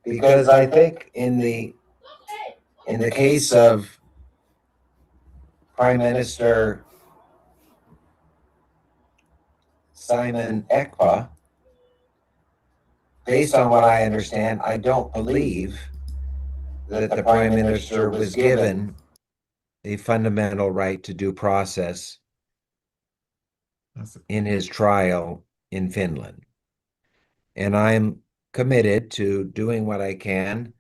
because I think in the case of Prime Minister Simon Ekpa, based on what I understand, I don't believe that the Prime Minister was given a fundamental right to due process in his trial in Finland. And I'm committed to doing what I can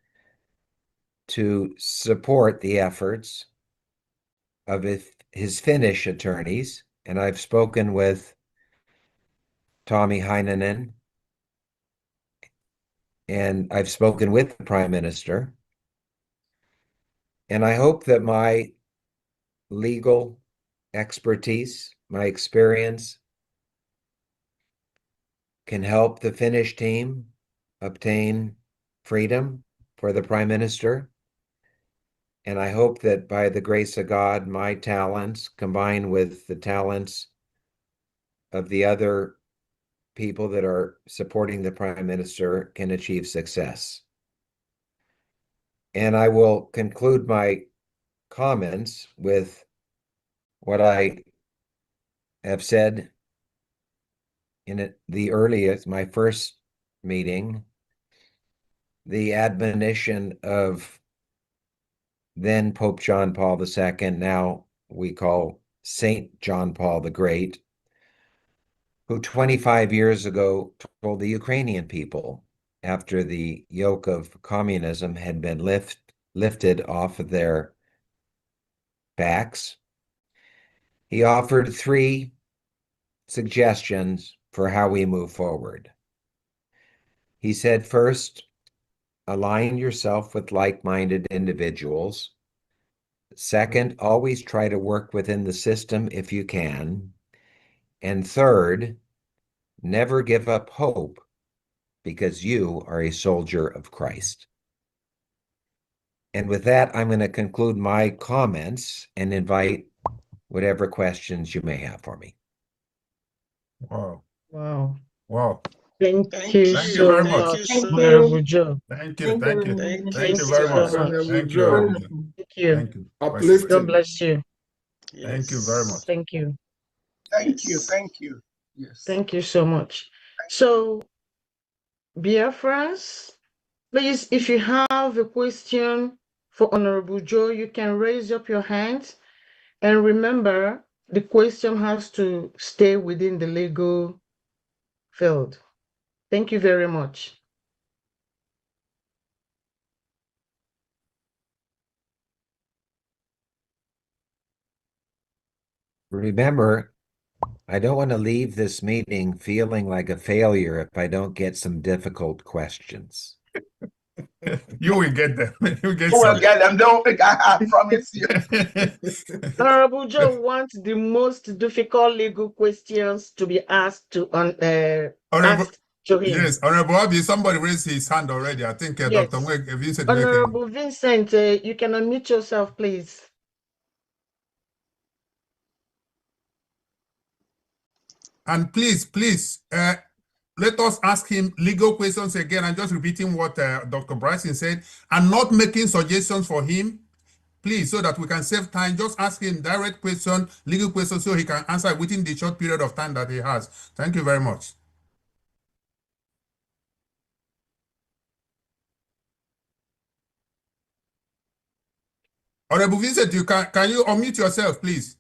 to support the efforts of his Finnish attorneys. And I've spoken with Tommy Heinonen, and I've spoken with the Prime Minister. And I hope that my legal expertise, my experience, can help the Finnish team obtain freedom for the Prime Minister. And I hope that by the grace of God, my talents combined with the talents of the other people that are supporting the Prime Minister can achieve success. And I will conclude my comments with what I have said in my first meeting, the admonition of then Pope John Paul II, now we call Saint John Paul the Great, who 25 years ago told the Ukrainian people, after the yoke of communism had been lifted off of their backs, he offered 3 suggestions for how we move forward. He said, first, align yourself with like-minded individuals. Second, always try to work within the system if you can. And third, never give up hope, because you are a soldier of Christ. And with that, I'm going to conclude my comments and invite whatever questions you may have for me. Wow. Wow. Wow. Thank Thank you you so very much, much. Honorable Joe. Thank you. Thank you. Thank Thank you you very so much. much. Thank you, Honorable Joe. Thank you. Thank you. Uplifting. God bless you. Thank you very much. Thank you. Thank you. Thank you. Yes. Thank you so much. So, Biafrans, please, if you have a question for Honorable Joe, you can raise up your hand. And remember, the question has to stay within the legal field. Thank you very much. Remember, I don't want to leave this meeting feeling like a failure if I don't get some difficult questions. You will get them. You get You will some. get them. Don't think I promise you. Honorable Joe wants the most difficult legal questions to be asked to Honorable, asked to him. yes, Honorable Abi, somebody raised his hand already. I think Yes. Dr. Vincent. Honorable Vincent, you can unmute yourself, please. And please, let us ask him legal questions again. I'm just repeating what Dr. Bryson said and not making suggestions for him. Please, so that we can save time, just ask him direct question, legal questions, so he can answer within the short period of time that he has. Thank you very much. Honorable Vincent, can you unmute yourself, please?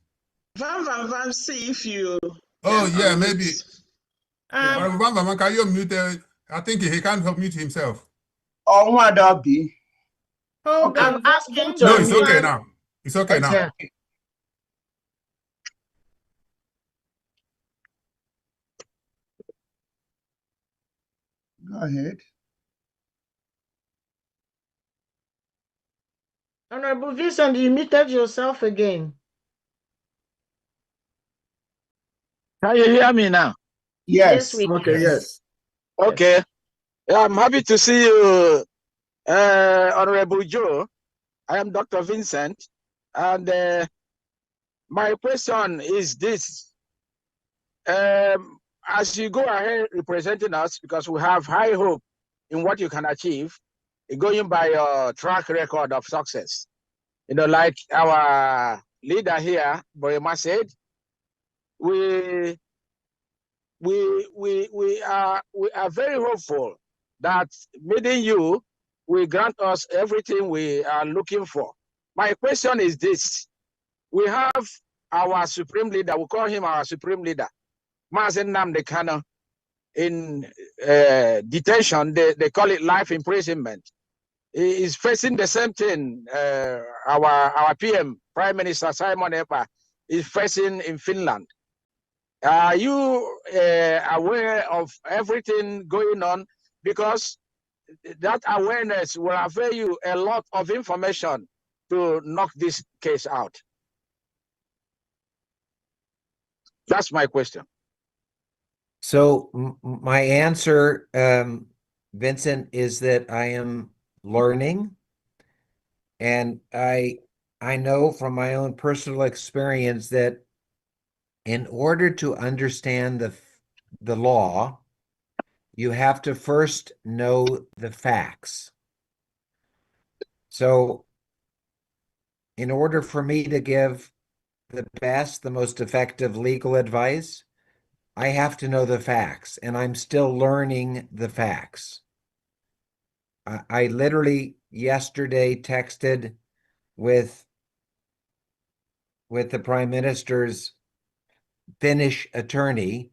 Van, see if you. Oh, yeah, unmute. maybe. Honorable Van, can you unmute? I think he can't unmute himself. Oh, what that be? Okay. I've asked him to No, unmute. it's okay now. It's okay now. Yeah. Go ahead. Honorable Vincent, you muted yourself again. Can you hear me now? Yes. we Okay. can. Yes. Okay. Yeah, I'm happy to see you, Honorable Joe. I am Dr. Vincent, and my question is this. As you go ahead representing us, because we have high hope in what you can achieve, going by your track record of success. You know, like our leader here, Boyema said, we are very hopeful that meeting you will grant us everything we are looking for. My question is this: we have our supreme leader, we call him our supreme leader, Mazen Nnamdi Kanu, in detention. They call it life imprisonment. He is facing the same thing our PM, Prime Minister Simon Ekpa, is facing in Finland. Are you aware of everything going on? Because that awareness will avail you a lot of information to knock this case out. That's my question. So my answer, Vincent, is that I am learning, and I know from my own personal experience that in order to understand the law, you have to first know the facts. So in order for me to give the best, the most effective legal advice, I have to know the facts, and I'm still learning the facts. I literally yesterday texted with the Prime Minister's Finnish attorney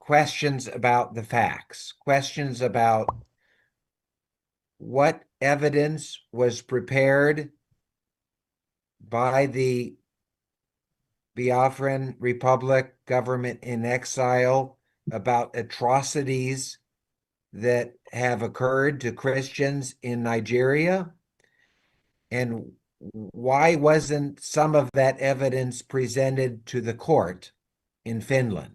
questions about the facts, questions about what evidence was prepared by the Biafran Republic government in exile about atrocities that have occurred to Christians in Nigeria, and why wasn't some of that evidence presented to the court in Finland?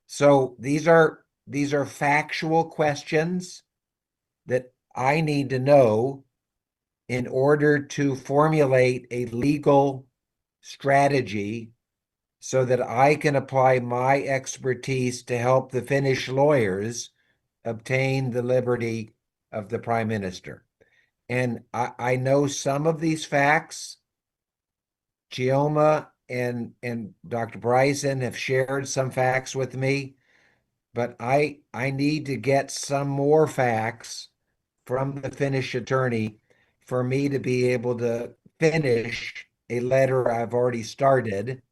So these are factual questions that I need to know in order to formulate a legal strategy so that I can apply my expertise to help the Finnish lawyers obtain the liberty of the Prime Minister. And I know some of these facts. Chioma and Dr. Bryson have shared some facts with me, but I need to get some more facts from the Finnish attorney for me to be able to finish a letter I've already started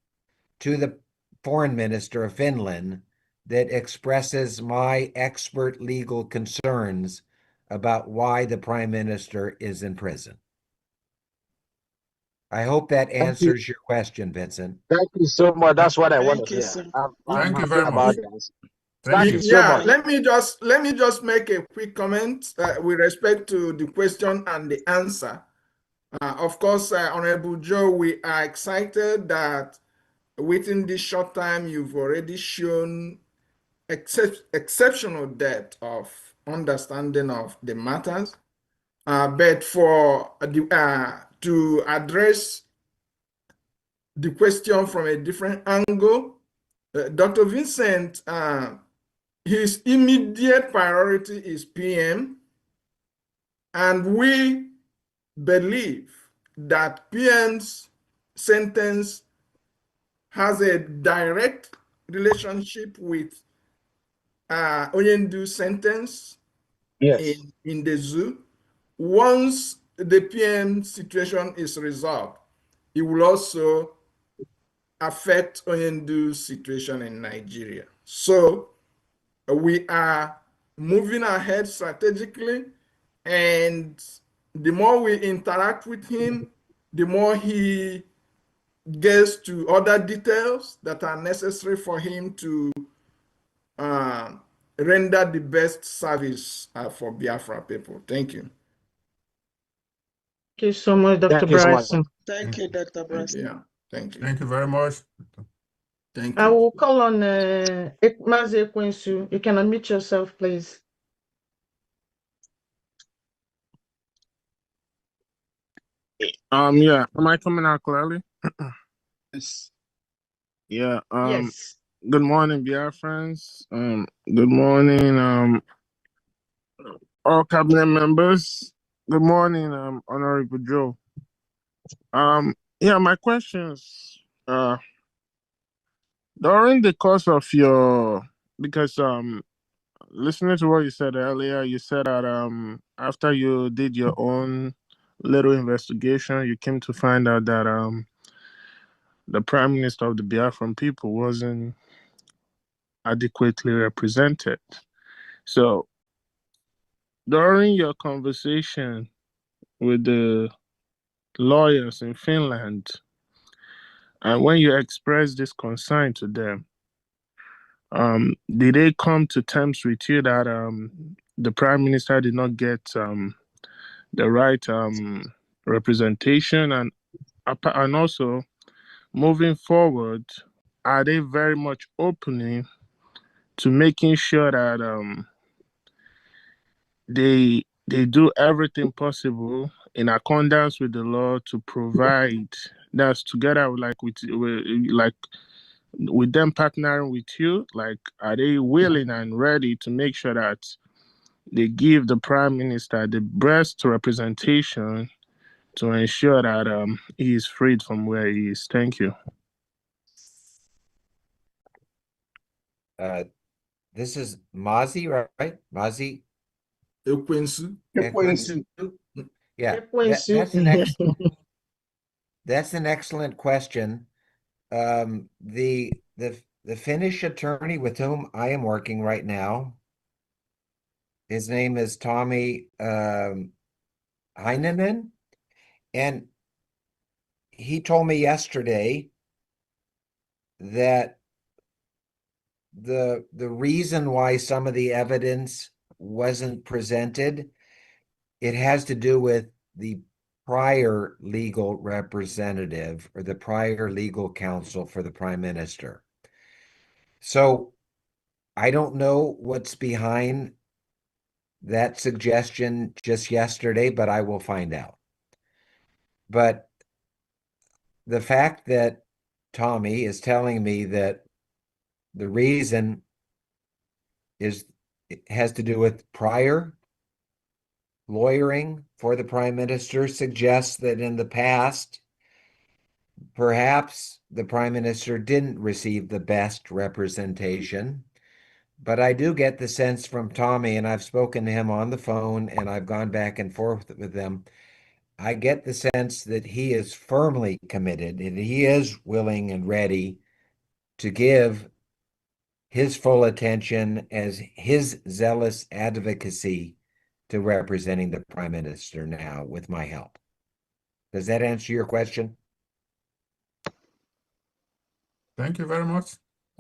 to the foreign minister of Finland that expresses my expert legal concerns about why the prime minister is in prison. I hope that answers your question, Vincent. Thank you so much. That's what I want to hear. Thank you very much. Thank you so much. Let me just make a quick comment with respect to the question and the answer. Of course, Honorable Joe, we are excited that within this short time, you've already shown exceptional depth of understanding of the matters. But for to address the question from a different angle, Dr. Vincent, his immediate priority is PM, and we believe that PM's sentence has a direct relationship with Onyendu's sentence in the zoo. Once the PM situation is resolved, it will also affect Onyendu's situation in Nigeria. So we are moving ahead strategically, and the more we interact with him, the more he gets to other details that are necessary for him to render the best service for Biafra people. Thank you. Thank you so much, Dr. Bryson. Thank you, Dr. Bryson. Yeah, thank you. Thank you very much. Thank you. I will call on Mazi Ekwensu. You can unmute yourself, please. Yeah, am I coming out clearly? Yes. Yeah. Yes. Good morning, Biafrans. Good morning, All cabinet members, good morning, Honorable Joe. Yeah, my questions, during the course of your, because listening to what you said earlier, you said that after you did your own little investigation, you came to find out that the Prime Minister of the Biafran people wasn't adequately represented. So during your conversation with the lawyers in Finland, and when you expressed this concern to them, did they come to terms with you that the Prime Minister did not get the right representation, and also moving forward, are they very much opening to making sure that they do everything possible in accordance with the law to provide, that's together with with them partnering with you, like are they willing and ready to make sure that they give the Prime Minister the best representation to ensure that he is freed from where he is? Thank you. This is Mazi, right? Mazi Ekwensu. Ekwensu. Yeah, that's an excellent question. The Finnish attorney with whom I am working right now, his name is Tommy Heinonen, and he told me yesterday that the reason why some of the evidence wasn't presented, it has to do with the prior legal representative or the prior legal counsel for the prime minister. So I don't know what's behind that suggestion just yesterday, but I will find out. But the fact that Tommy is telling me that the reason is it has to do with prior lawyering for the prime minister suggests that in the past, perhaps the prime minister didn't receive the best representation. But I do get the sense from Tommy, and I've spoken to him on the phone and I've gone back and forth with him. I get the sense that he is firmly committed and he is willing and ready to give his full attention as his zealous advocacy to representing the prime minister now with my help. Does that answer your question? Thank you very much.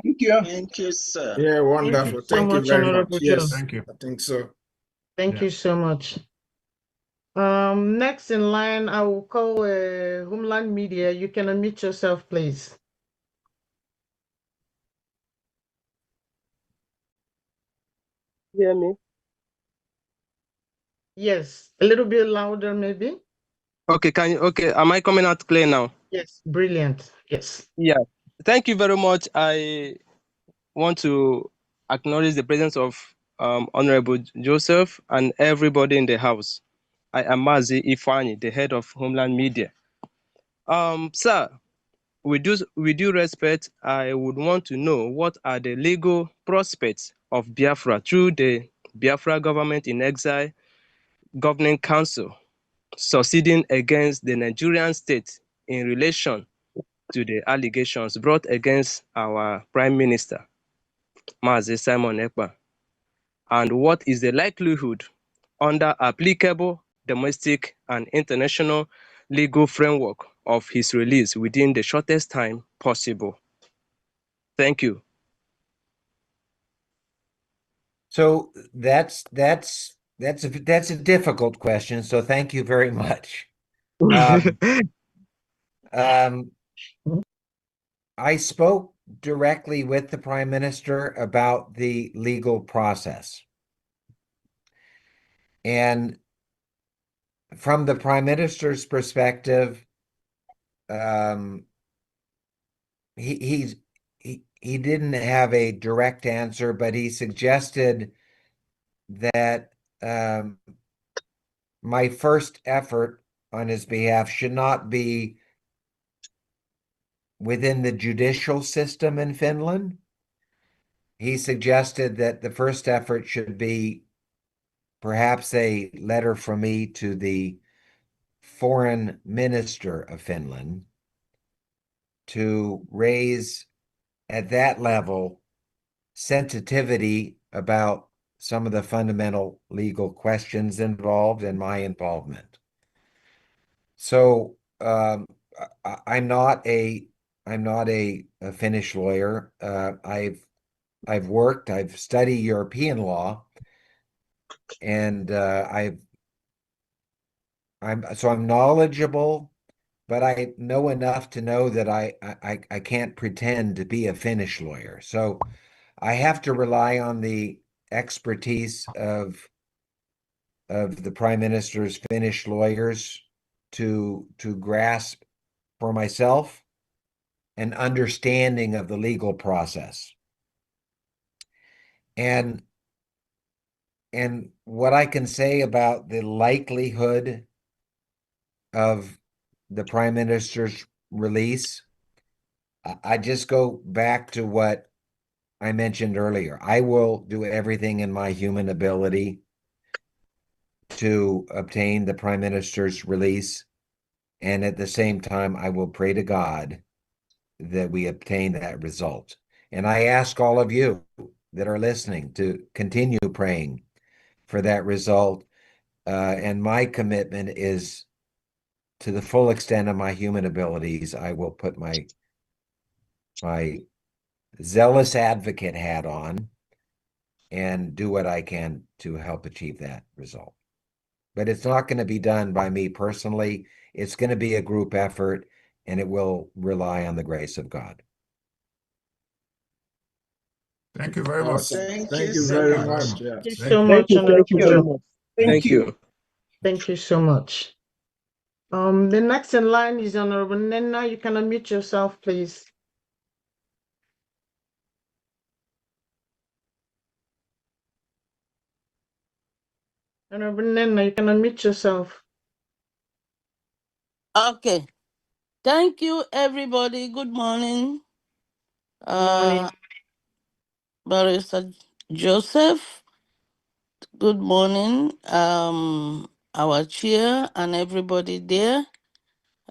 Thank you. Thank you, sir. Yeah, wonderful. so Thank you much, very much. Honorable Joe. Yes, Thank you. I think so. Thank Yeah. you so much. Next in line, I will call Homeland Media. You can unmute yourself, please. Hear me? Yes, a little bit louder, maybe. Okay, am I coming out clear now? Yes, brilliant. Yes. Yeah. Thank you very much. I want to acknowledge the presence of Honorable Joseph and everybody in the house. I am Mazi Ifani, the head of Homeland Media. Sir, with due respect, I would want to know what are the legal prospects of Biafra through the Biafra government in exile governing council succeeding against the Nigerian state in relation to the allegations brought against our Prime Minister, Mazi Simon Ekpa, and what is the likelihood under applicable domestic and international legal framework of his release within the shortest time possible? Thank you. So that's a difficult question. So thank you very much. I spoke directly with the prime minister about the legal process. And from the prime minister's perspective, he didn't have a direct answer, but he suggested that my first effort on his behalf should not be within the judicial system in Finland. He suggested that the first effort should be perhaps a letter from me to the foreign minister of Finland to raise at that level sensitivity about some of the fundamental legal questions involved and my involvement. So I'm not a Finnish lawyer. I've studied European law, and I'm knowledgeable, but I know enough to know that I can't pretend to be a Finnish lawyer. So I have to rely on the expertise of the Prime Minister's Finnish lawyers to grasp for myself an understanding of the legal process. And what I can say about the likelihood of the Prime Minister's release, I just go back to what I mentioned earlier. I will do everything in my human ability to obtain the Prime Minister's release. And at the same time, I will pray to God that we obtain that result. And I ask all of you that are listening to continue praying for that result. And my commitment is, to the full extent of my human abilities, I will put my zealous advocate hat on and do what I can to help achieve that result. But it's not going to be done by me personally. It's going to be a group effort, and it will rely on the grace of God. Thank you very much. Awesome. Thank you you so very much. much. Yeah. Thank you Thank so you. much, Honorable Thank you Joe. very much. Thank you. Thank you so much. The next in line is Honorable Nena. You can unmute yourself, please. Honorable Nena, you can unmute yourself. Okay. Thank you, everybody. Good morning. Morning. Barrister Joseph. Good morning. Our chair and everybody there.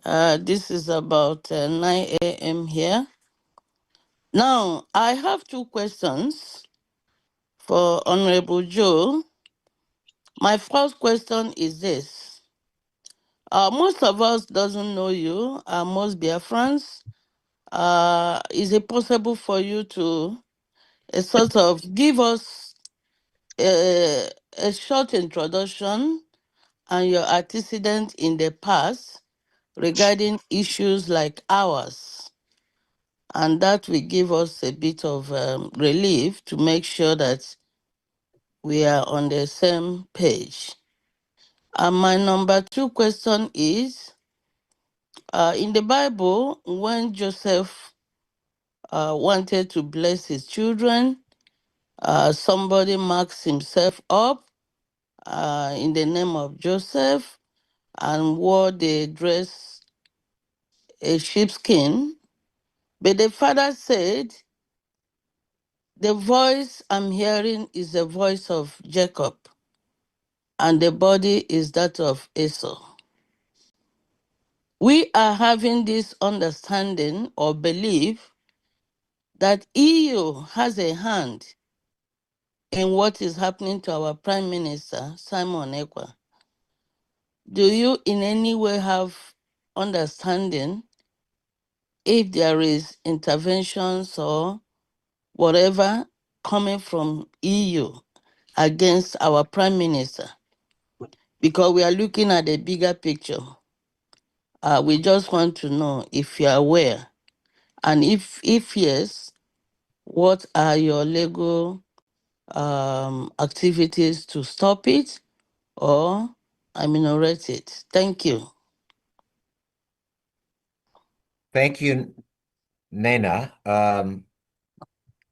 This is about 9 a.m. here. Now, I have two questions for Honorable Joe. My first question is this. Most of us doesn't know you, most Biafrans. Is it possible for you to sort of give us a short introduction and your antecedent in the past regarding issues like ours? And that will give us a bit of relief to make sure that we are on the same page. And my number two question is, in the Bible, when Joseph wanted to bless his children, somebody marks himself up in the name of Joseph and wore the dress, a sheepskin. But the father said, the voice I'm hearing is the voice of Jacob, and the body is that of Esau. We are having this understanding or belief that EU has a hand in what is happening to our Prime Minister, Simon Ekpa. Do you in any way have understanding if there is interventions or whatever coming from EU against our Prime Minister? Because we are looking at the bigger picture. We just want to know if you are aware. And if yes, what are your legal activities to stop it or ameliorate it? Thank you. Thank you, Nena.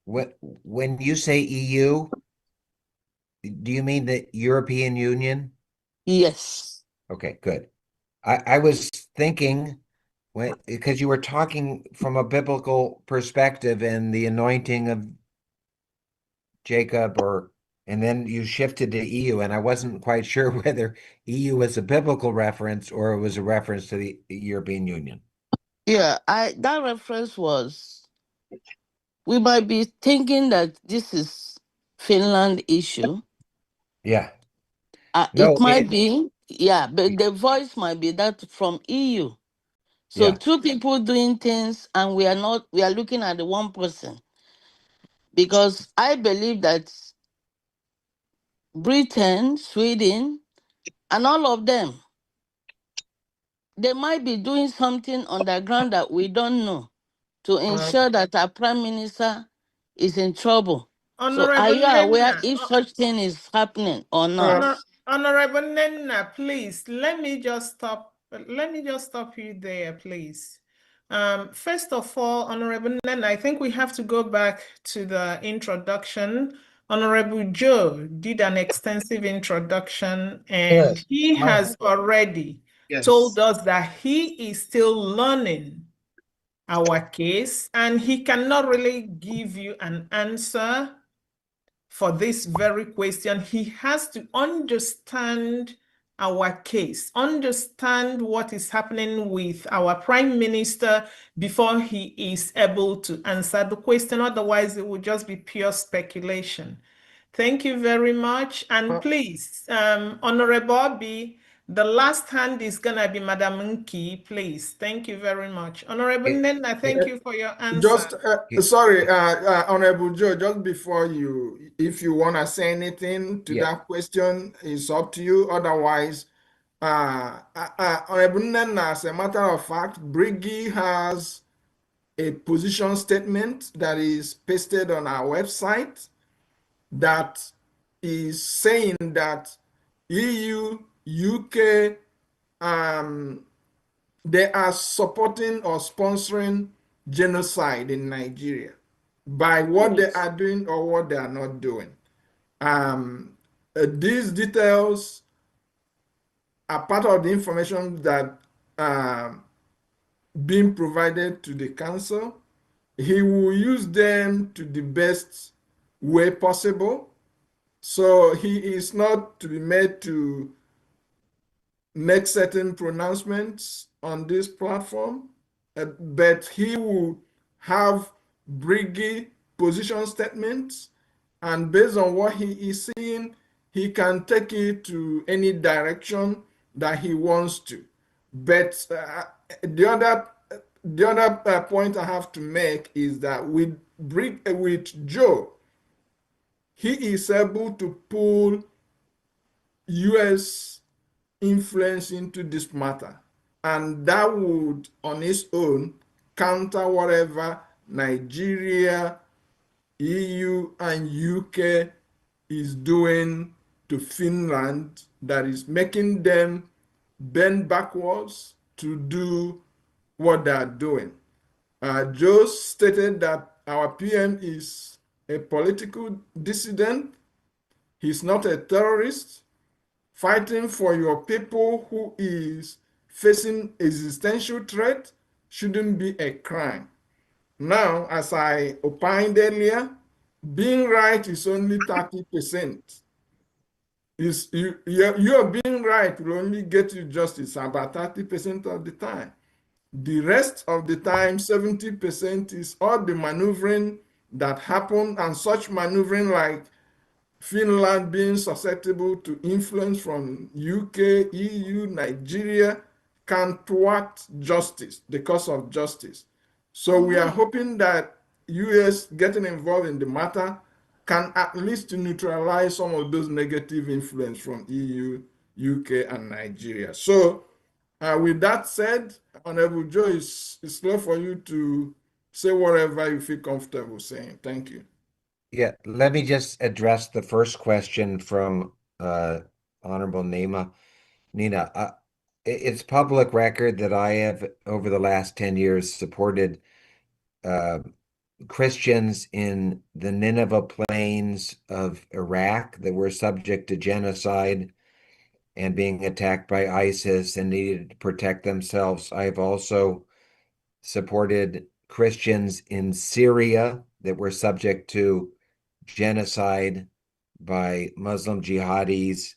When you say EU, do you mean the European Union? Yes. Okay, good. I was thinking because you were talking from a biblical perspective and the anointing of Jacob, and then you shifted to EU, and I wasn't quite sure whether EU was a biblical reference or it was a reference to the European Union. Yeah, that reference was, we might be thinking that this is Finland issue. Yeah. It No, might be, yeah, but the voice might be that from EU. So yeah. two people doing things, and we are looking at the one person. Because I believe that Britain, Sweden, and all of them, they might be doing something on the ground that we don't know to ensure that our prime minister is in trouble. So are Honorable you aware Nenna, if such thing is happening or not? Honorable Nenna, please let me just stop. Let me just stop you there, please. First of all, Honorable Nenna, I think we have to go back to the introduction. Honorable Joe did an extensive introduction, and Yes. he has already told Yes. us that he is still learning our case, and he cannot really give you an answer for this very question. He has to understand our case, understand what is happening with our prime minister before he is able to answer the question. Otherwise, it would just be pure speculation. Thank you very much. And please, Honorable Bobby, the last hand is going to be Madam Nki, please. Thank you very much. Honorable Nena, thank you for your answer. Sorry, Honorable Joe, just before if you want to say anything to that question, it's up to you. Otherwise, Honorable Nena, as a matter of fact, Briggy has a position statement that is pasted on our website that is saying that EU, UK, they are supporting or sponsoring genocide in Nigeria by what they are doing or what they are not doing. These details are part of the information that being provided to the council. He will use them to the best way possible. So he is not to be made to make certain pronouncements on this platform, but he will have Briggy position statements, and based on what he is seeing, he can take it to any direction that he wants to. But the other point I have to make is that with Joe, he is able to pull U.S. influence into this matter, and that would on its own counter whatever Nigeria, EU, and UK is doing to Finland, that is making them bend backwards to do what they are doing. Joe stated that our PM is a political dissident. He's not a terrorist. Fighting for your people who is facing existential threat shouldn't be a crime. Now, as I opined earlier, being right is only 30%. You're being right will only get you justice about 30% of the time. The rest of the time, 70% is all the maneuvering that happened, and such maneuvering like Finland being susceptible to influence from UK, EU, Nigeria can thwart justice, the cause of justice. So we are hoping that US getting involved in the matter can at least neutralize some of those negative influence from EU, UK, and Nigeria. So with that said, Honorable Joe, it's left for you to say whatever you feel comfortable saying. Thank you. Yeah, let me just address the first question from Honorable Nina. It's public record that I have, over the last 10 years, supported Christians in the Nineveh plains of Iraq that were subject to genocide and being attacked by ISIS and needed to protect themselves. I've also supported Christians in Syria that were subject to genocide by Muslim jihadis.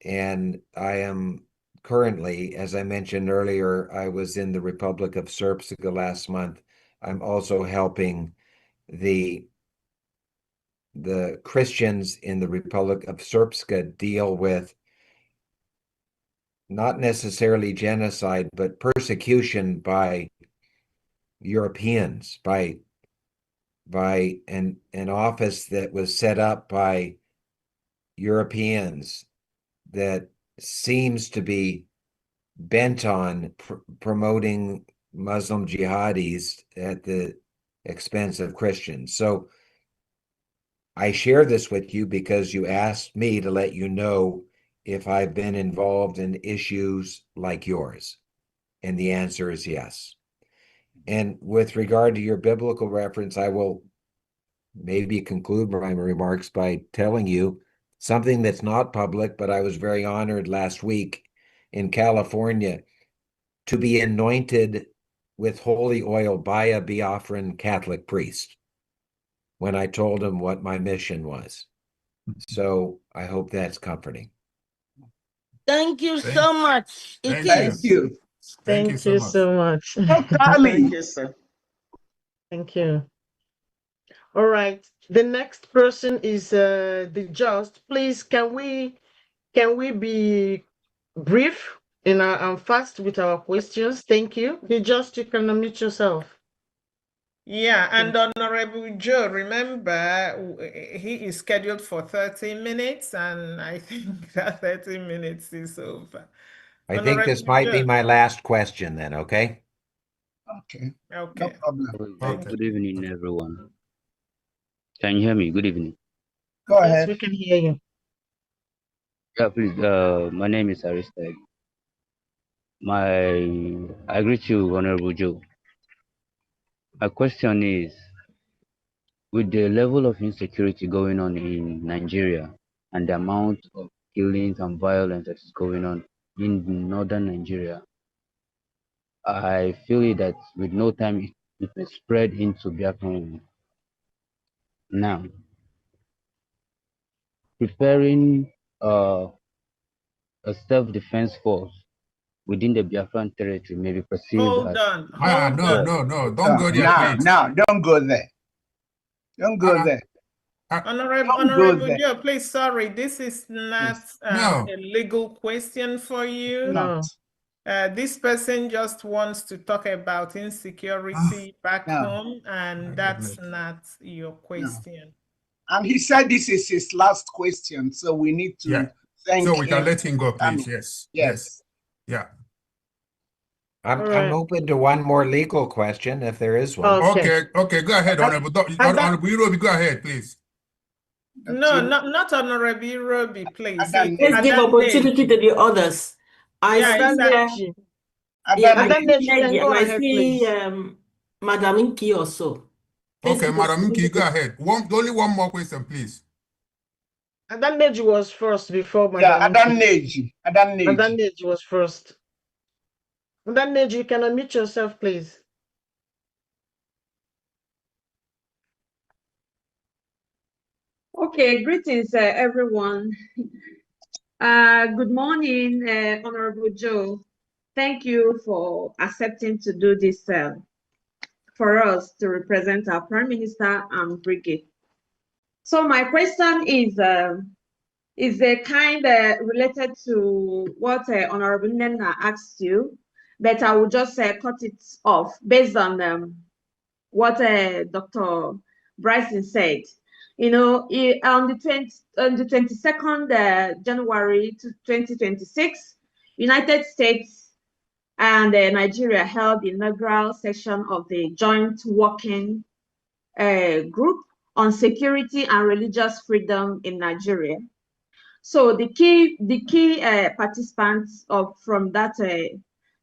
And I am currently, as I mentioned earlier, I was in the Republic of Srpska last month. I'm also helping the Christians in the Republic of Srpska deal with not necessarily genocide, but persecution by Europeans, by an office that was set up by Europeans that seems to be bent on promoting Muslim jihadis at the expense of Christians. So I share this with you because you asked me to let you know if I've been involved in issues like yours. And the answer is yes. And with regard to your biblical reference, I will maybe conclude my remarks by telling you something that's not public, but I was very honored last week in California to be anointed with holy oil by a Biafran Catholic priest when I told him what my mission was. So I hope that's comforting. Thank you so much. It Thank is. you. Thank you so much. Thank you, sir. Thank you. All right. The next person is the Just. Please, can we be brief and fast with our questions? Thank you. The Just, you can unmute yourself. Yeah, and Honorable Joe, remember, he is scheduled for 30 minutes, and I think that 30 minutes is over. I think this might be my last question then, okay? Okay. Okay. No problem. Okay. Good evening, everyone. Can you hear me? Good evening. Go ahead. Yes, we can hear you. Yeah, please. My name is Aristide. I greet you, Honorable Joe. My question is, with the level of insecurity going on in Nigeria and the amount of killings and violence that is going on in northern Nigeria, I feel that with no time it may spread into Biafran. Now, preparing a self-defense force within the Biafran territory may be perceived Hold as on. Hold No, on. no, no. Don't go there, Now, please. now, don't go there. Don't go there. Honorable Joe, please, sorry, this is not No. a legal question for you. No. This person just wants to talk about insecurity back home, and that's not your question. And he said this is his last question, so we need to thank him. So we can let him go, please. Yes. Yes. Yeah. I'm open to one more legal question if there is one. Okay. Go ahead, Honorable. Honorable Irobi, go ahead, please. No, not Honorable Irobi, please. Let's give opportunity to the others. I see I see Madam Inki also. Okay, Madam Inki, go ahead. Only one more question, please. Adaneji was first before Madam. Adaneji. Adaneji was first. Adaneji, you can unmute yourself, please. Okay, greetings, everyone. Good morning, Honorable Joe. Thank you for accepting to do this for us to represent our Prime Minister and Brigade. So my question is a kind related to what Honorable Nena asked you, but I will just cut it off based on what Dr. Bryson said. You know, on the 22nd January 2026, United States and Nigeria held the inaugural session of the Joint Working Group on Security and Religious Freedom in Nigeria. So the key participants from that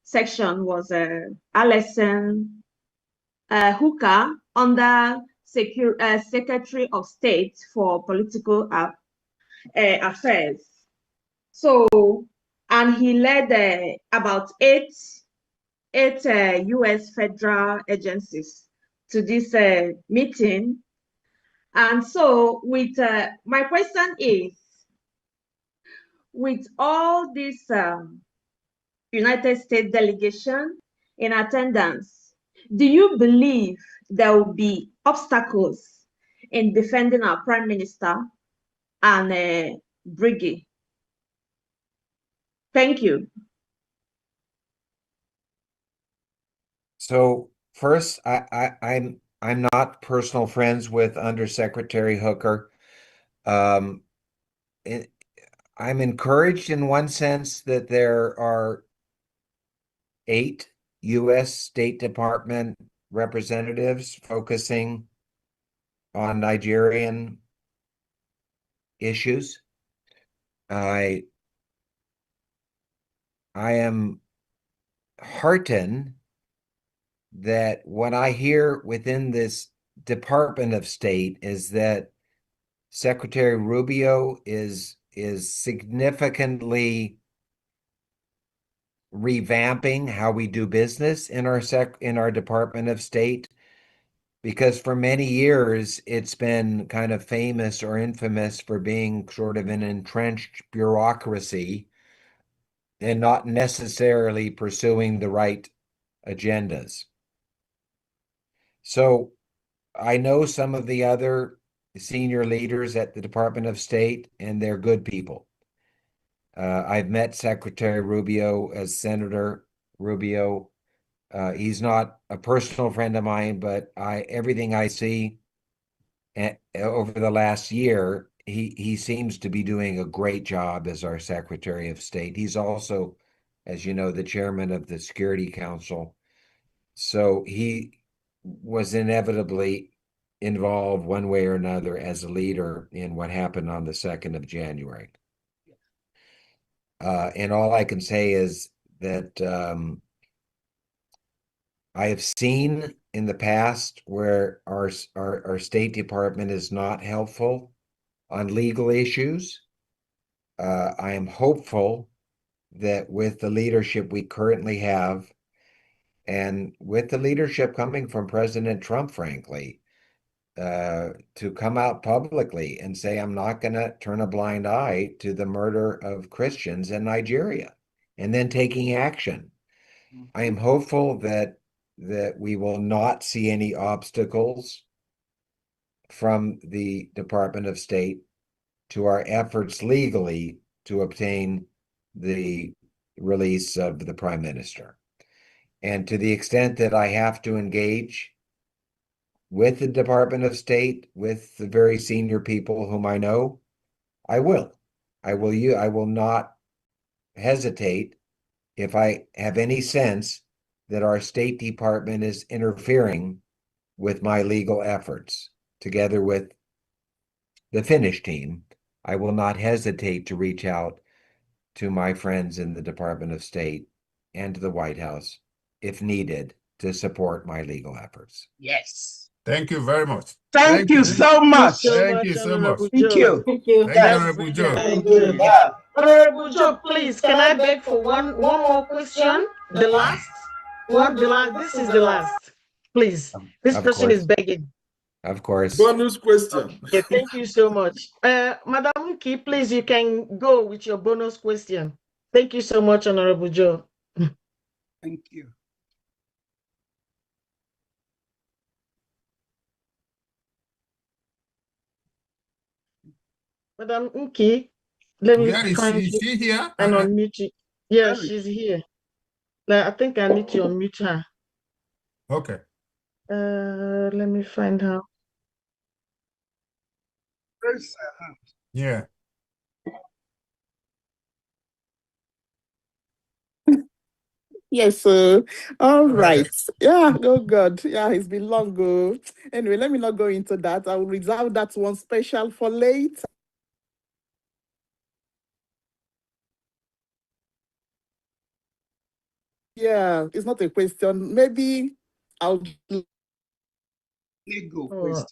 section was Alison Hooker under Secretary of State for Political Affairs. So, and he led about eight U.S. federal agencies to this meeting. And so, with my question is, with all this United States delegation in attendance, do you believe there will be obstacles in defending our Prime Minister and Briggy? Thank you. So first, I'm not personal friends with Undersecretary Hooker. I'm encouraged in one sense that there are 8 U.S. State Department representatives focusing on Nigerian issues. I am heartened that what I hear within this Department of State is that Secretary Rubio is significantly revamping how we do business in our Department of State, because for many years it's been kind of famous or infamous for being sort of an entrenched bureaucracy and not necessarily pursuing the right agendas. So I know some of the other senior leaders at the Department of State, and they're good people. I've met Secretary Rubio as Senator Rubio. He's not a personal friend of mine, but everything I see over the last year, he seems to be doing a great job as our Secretary of State. He's also, as you know, the chairman of the Security Council. So he was inevitably involved one way or another as a leader in what happened on the 2nd of January. And all I can say is that I have seen in the past where our State Department is not helpful on legal issues. I am hopeful that with the leadership we currently have, and with the leadership coming from President Trump, frankly, to come out publicly and say, I'm not going to turn a blind eye to the murder of Christians in Nigeria, and then taking action. I am hopeful that we will not see any obstacles from the Department of State to our efforts legally to obtain the release of the Prime Minister. And to the extent that I have to engage with the Department of State, with the very senior people whom I know, I will. I will not hesitate if I have any sense that our State Department is interfering with my legal efforts. Together with the Finnish team, I will not hesitate to reach out to my friends in the Department of State and to the White House, if needed, to support my legal efforts. Yes. Thank you very much. Thank you so much. Thank you so much. Thank you. Thank you. Thank you, Honorable Joe. Thank you. Yeah. Honorable Joe, please, can I beg for one more question? The last one, this is the last. Please, this Of person course. is begging. Of course. Bonus question. Okay, thank you so much. Madam Nki, please, you can go with your bonus question. Thank you so much, Honorable Joe. Thank you. Madam Nki, let me Where is find she? Is she here? and unmute you. Yeah, she's here. I think I need to unmute her. Okay. Let me find her. Yeah. Yes, sir. All right. Yeah, oh God. Yeah, it's been long ago. Anyway, let me not go into that. I will reserve that one special for later. Yeah, it's not a question. Maybe I'll legal question.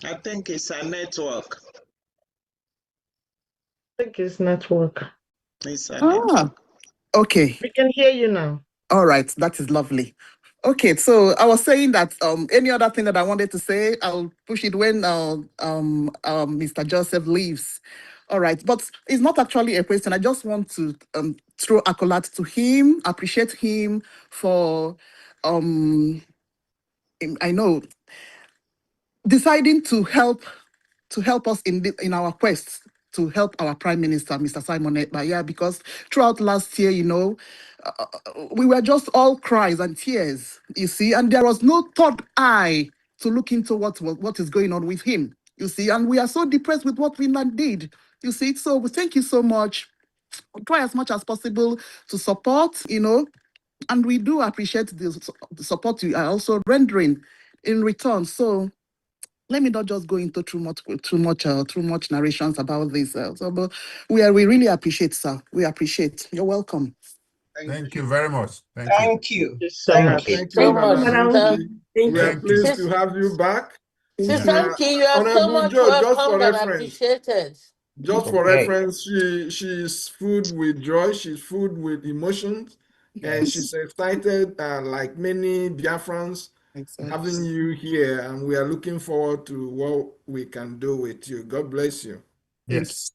I think it's a network. I think it's network. It's a network. Okay. We can hear you now. All right, that is lovely. Okay, so I was saying that any other thing that I wanted to say, I'll push it when Mr. Joseph leaves. All right, but it's not actually a question. I just want to throw accolades to him, appreciate him for I know deciding to help us in our quest to help our Prime Minister, Mr. Simon Ekpa, because throughout last year, we were just all cries and tears, you see, and there was no third eye to look into what is going on with him, you see, and we are so depressed with what Finland did, you see. So we thank you so much. We'll try as much as possible to support, and we do appreciate the support you are also rendering in return. So let me not just go into too much narrations about this. But we really appreciate, sir. We appreciate. You're welcome. Thank you very much. Thank you. Thank you so much. We are pleased to have you back. Sister Nki, you are so much welcome and appreciated. Just for reference, she's filled with joy, she's filled with emotions, and she's excited, like many Biafrans, having you here, and we are looking forward to what we can do with you. God bless you. Yes.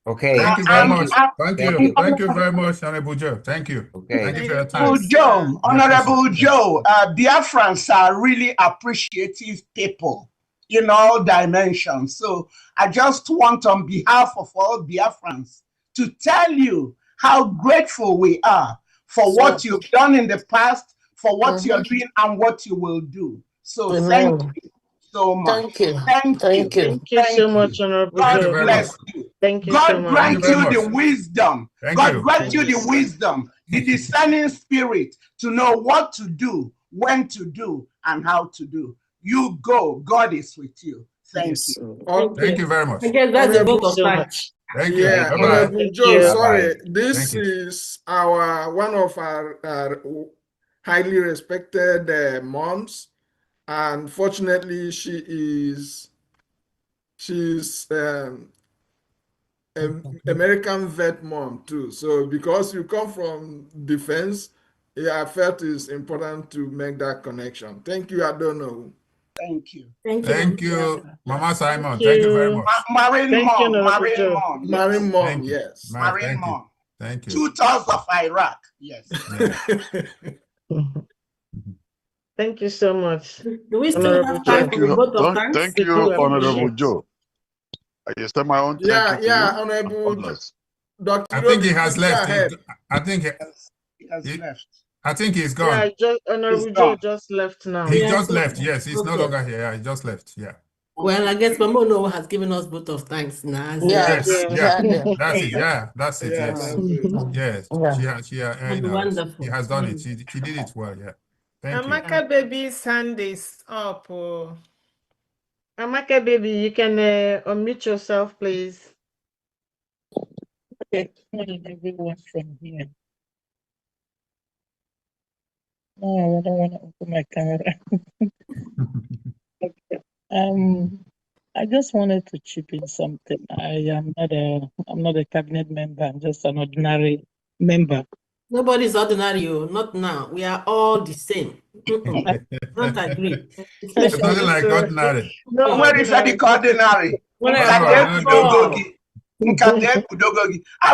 Okay. Thank you very much. Thank you. Thank you very much, Honorable Joe. Thank you. Okay. Thank you for your time. Honorable Joe, Biafrans are really appreciative people in all dimensions. So I just want, on behalf of all Biafrans, to tell you how grateful we are for what you've done in the past, for what you're doing, and what you will do. So thank you so much. Thank you. Thank you so much, Honorable Joe. God bless you. Thank you God so much. grant you the wisdom. God grant you the Yes. wisdom, the discerning spirit to know what to do, when to do, and how to do. You go. God is with you. Thank you. Thank you very much. I guess that's a vote of thanks. Thank you. Yeah, Bye-bye. Honorable Joe, sorry, Thank this you. is one of our highly respected moms, and fortunately, she's American vet mom too. So because you come from defense, I felt it's important to make that connection. Thank you, I don't know. Thank you. Thank you, Mama Simon. Thank you very much. Marine mom, Yes. Marine mom. Thank you. 2/3 of Iraq. Yes. Thank you so much. Do we still have time for the vote of thanks? Thank you, Honorable Joe. I just have my own thank you to you. Honorable Dr. I think he has left. He has left. I think he's gone. Yeah, Honorable Joe just left now. He just left. Yes, he's no longer here. Yeah, he just left. Yeah. Well, I guess Mamono has given us vote of thanks now. Yes. Yeah. Yeah. That's it. Yeah. That's it. Yeah, Yes. that's it. Yes. She Wonderful. he has done it. She did it well. Yeah. Thank you. Amaka baby's hand is up. Amaka baby, you can unmute yourself, please. Okay, morning everyone from here. No, I don't want to open my camera. Okay. I just wanted to chip in something. I'm not a cabinet member. I'm just an ordinary member. Nobody's ordinary, not now. We are all the same. Don't agree. It's nothing like ordinary. No, where is the ordinary? I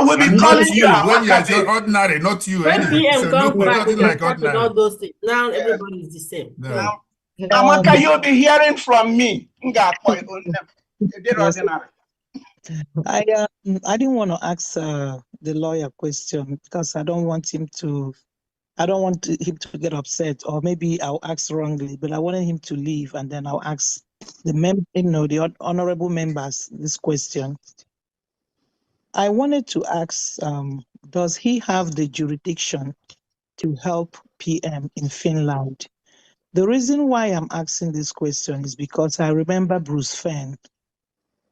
will be calling you when you're just ordinary, not you. When Anyway. PM So comes back, nothing like ordinary. all those things. Now everybody is the same. No. Amaka, you'll be hearing from me. Yes. I didn't want to ask the lawyer question because I don't want him to get upset, or maybe I'll ask wrongly, but I wanted him to leave and then I'll ask the honorable members this question. I wanted to ask, does he have the jurisdiction to help PM in Finland? The reason why I'm asking this question is because I remember Bruce Fenn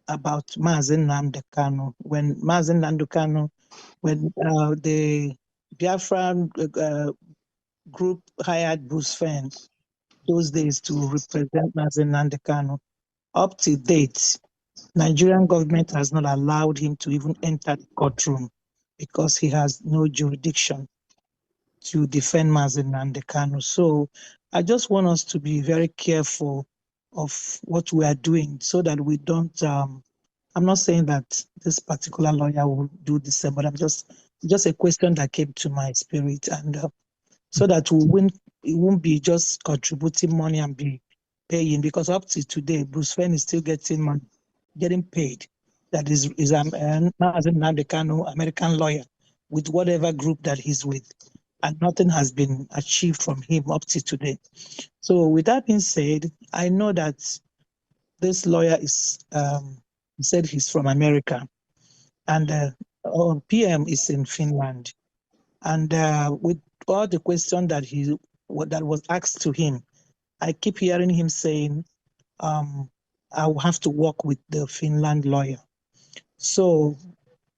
about Mazen Nnamdi Kanu. When Mazen Nnamdi Kanu, when the Biafran group hired Bruce Fenn, those days to represent Mazen Nandekano. Up to date, Nigerian government has not allowed him to even enter the courtroom because he has no jurisdiction to defend Mazen Nandekano. So I just want us to be very careful of what we are doing so that we don't. I'm not saying that this particular lawyer will do the same, but I'm just a question that came to my spirit, and so that it won't be just contributing money and be paying, because up to today, Bruce Fenn is still getting money, getting paid. That is Mazen Nandekano, American lawyer, with whatever group that he's with, and nothing has been achieved from him up to today. So with that being said, I know that this lawyer is he said he's from America, and our PM is in Finland, and with all the question that that was asked to him, I keep hearing him saying, "I will have to work with the Finland lawyer." So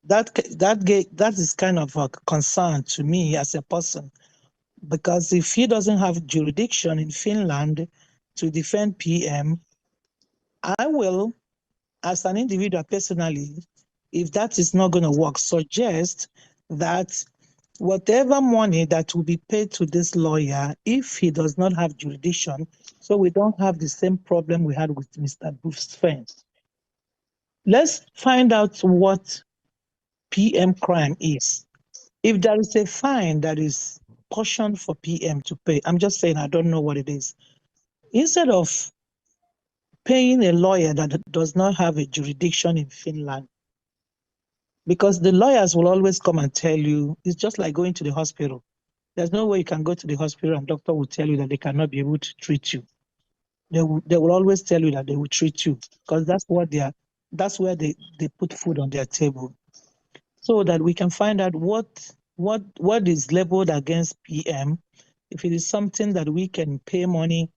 that is kind of a concern to me as a person, because if he doesn't have jurisdiction in Finland to defend PM, I will, as an individual personally, if that is not going to work, suggest that whatever money that will be paid to this lawyer, if he does not have jurisdiction, so we don't have the same problem we had with Mr. Bruce Fenn. Let's find out what PM crime is. If there is a fine that is portioned for PM to pay, I'm just saying I don't know what it is. Instead of paying a lawyer that does not have a jurisdiction in Finland, because the lawyers will always come and tell you, it's just like going to the hospital. There's no way you can go to the hospital and doctor will tell you that they cannot be able to treat you. They will always tell you that they will treat you, because that's where they put food on their table. So that we can find out what is labeled against PM, if it is something that we can pay money,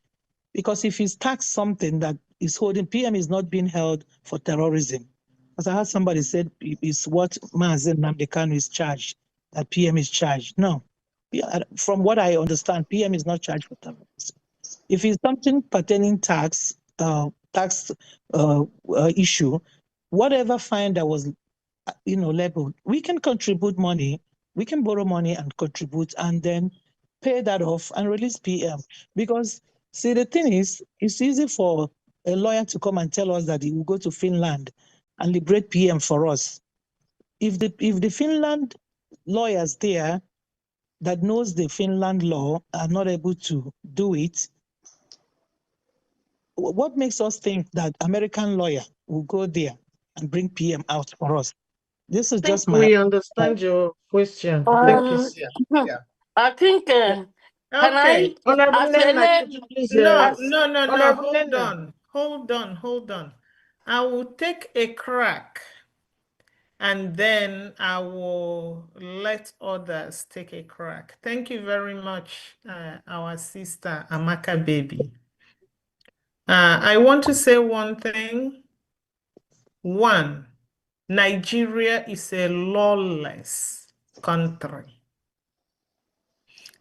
because if it's tax something that is holding, PM is not being held for terrorism. As I heard somebody said, it's what Mazen Nandekano is charged, that PM is charged. No, from what I understand, PM is not charged for terrorism. If it's something pertaining tax issue, whatever fine that was labeled, we can contribute money, we can borrow money and contribute, and then pay that off and release PM. Because see, the thing is, it's easy for a lawyer to come and tell us that he will go to Finland and liberate PM for us. If the Finland lawyers there that knows the Finland law are not able to do it, what makes us think that American lawyer will go there and bring PM out for us? This is just my. We understand your question. Thank you. Yeah. I think. Okay, Honorable Nena, could you please? no, Honorable Nena. hold on. I will take a crack, and then I will let others take a crack. Thank you very much, our sister Amaka Baby. I want to say one thing. One, Nigeria is a lawless country.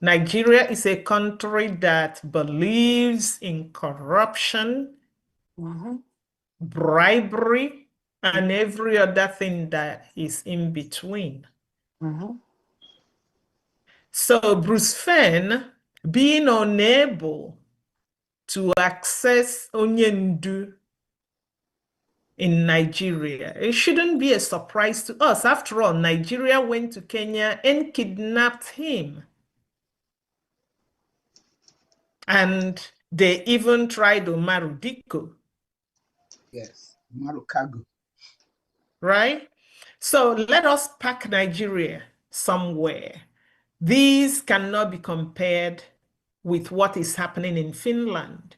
Nigeria is a country that believes in corruption, bribery, and every other thing that is in between. So Bruce Fenn, being unable to access Onyendu in Nigeria, it shouldn't be a surprise to us. After all, Nigeria went to Kenya and kidnapped him. And they even tried Umaru Diko. Yes, Umaru Kago. Right? So let us pack Nigeria somewhere. These cannot be compared with what is happening in Finland.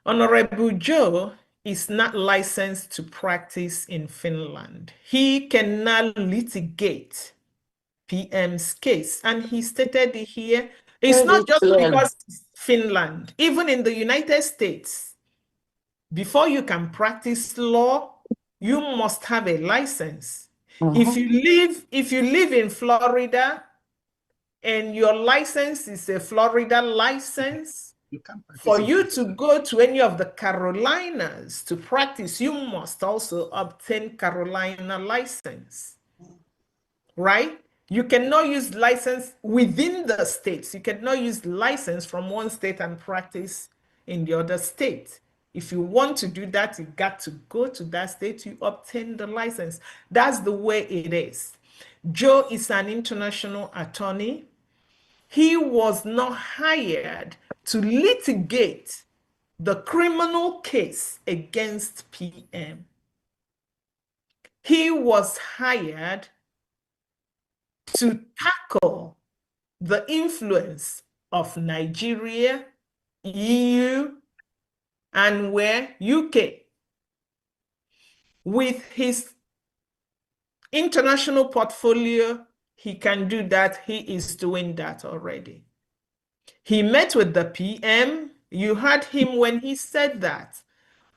Honorable Joe is not licensed to practice in Finland. He cannot litigate PM's case. And he stated here, it's not just because it's Finland. Even in the United States, before you can practice law, you must have a license. If you live in Florida and your license is a Florida license, You can for practice you to go to any of the Carolinas to practice, you must also obtain Carolina license, right? You cannot use license within the states. You cannot use license from one state and practice in the other state. If you want to do that, you got to go to that state to obtain the license. That's the way it is. Joe is an international attorney. He was not hired to litigate the criminal case against PM. He was hired to tackle the influence of Nigeria, EU, and where UK. With his international portfolio, he can do that. He is doing that already. He met with the PM. You heard him when he said that.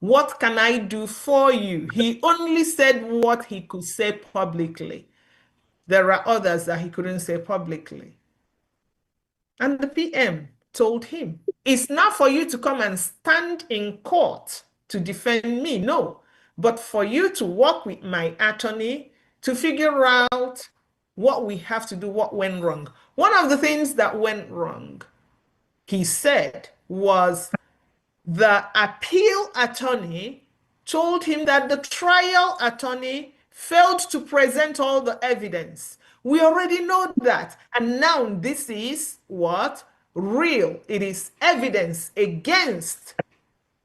What can I do for you? He only said what he could say publicly. There are others that he couldn't say publicly. And the PM told him, it's not for you to come and stand in court to defend me, no, but for you to work with my attorney to figure out what we have to do, what went wrong. One of the things that went wrong, he said, was the appeal attorney told him that the trial attorney failed to present all the evidence. We already know that. And now this is what? Real. It is evidence against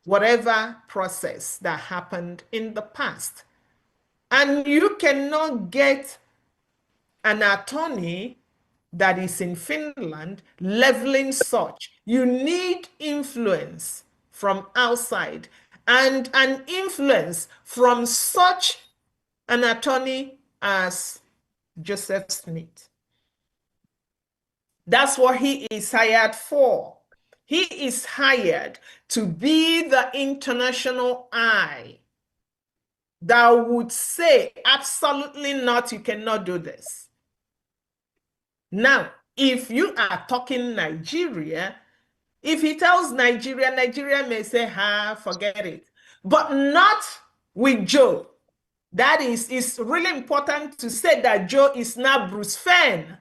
whatever process that happened in the past. And you cannot get an attorney that is in Finland leveling such. You need influence from outside and an influence from such an attorney as Joseph Schmitz. That's what he is hired for. He is hired to be the international eye that would say, absolutely not, you cannot do this. Now, if you are talking Nigeria, if he tells Nigeria, Nigeria may say, forget it. But not with Joe. That is, it's really important to say that Joe is not Bruce Fenn.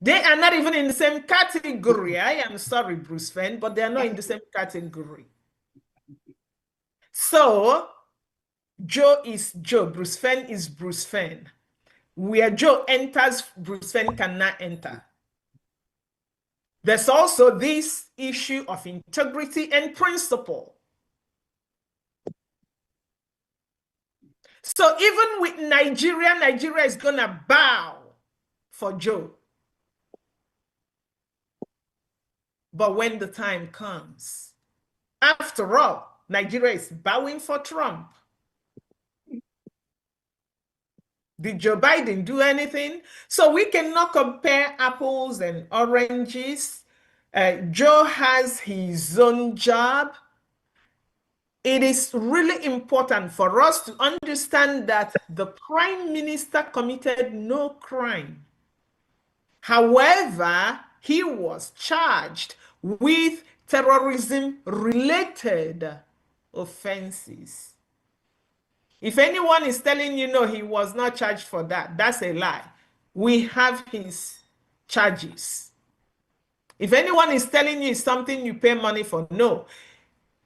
They are not even in the same category. I am sorry, Bruce Fenn, but they are not in the same category. So, Joe is Joe. Bruce Fenn is Bruce Fenn. Where Joe enters, Bruce Fenn cannot enter. There's also this issue of integrity and principle. So even with Nigeria, Nigeria is going to bow for Joe. But when the time comes, after all, Nigeria is bowing for Trump. Did Joe Biden do anything? So we cannot compare apples and oranges. Joe has his own job. It is really important for us to understand that the Prime Minister committed no crime. However, he was charged with terrorism-related offenses. If anyone is telling you, no, he was not charged for that, that's a lie. We have his charges. If anyone is telling you it's something you pay money for, no.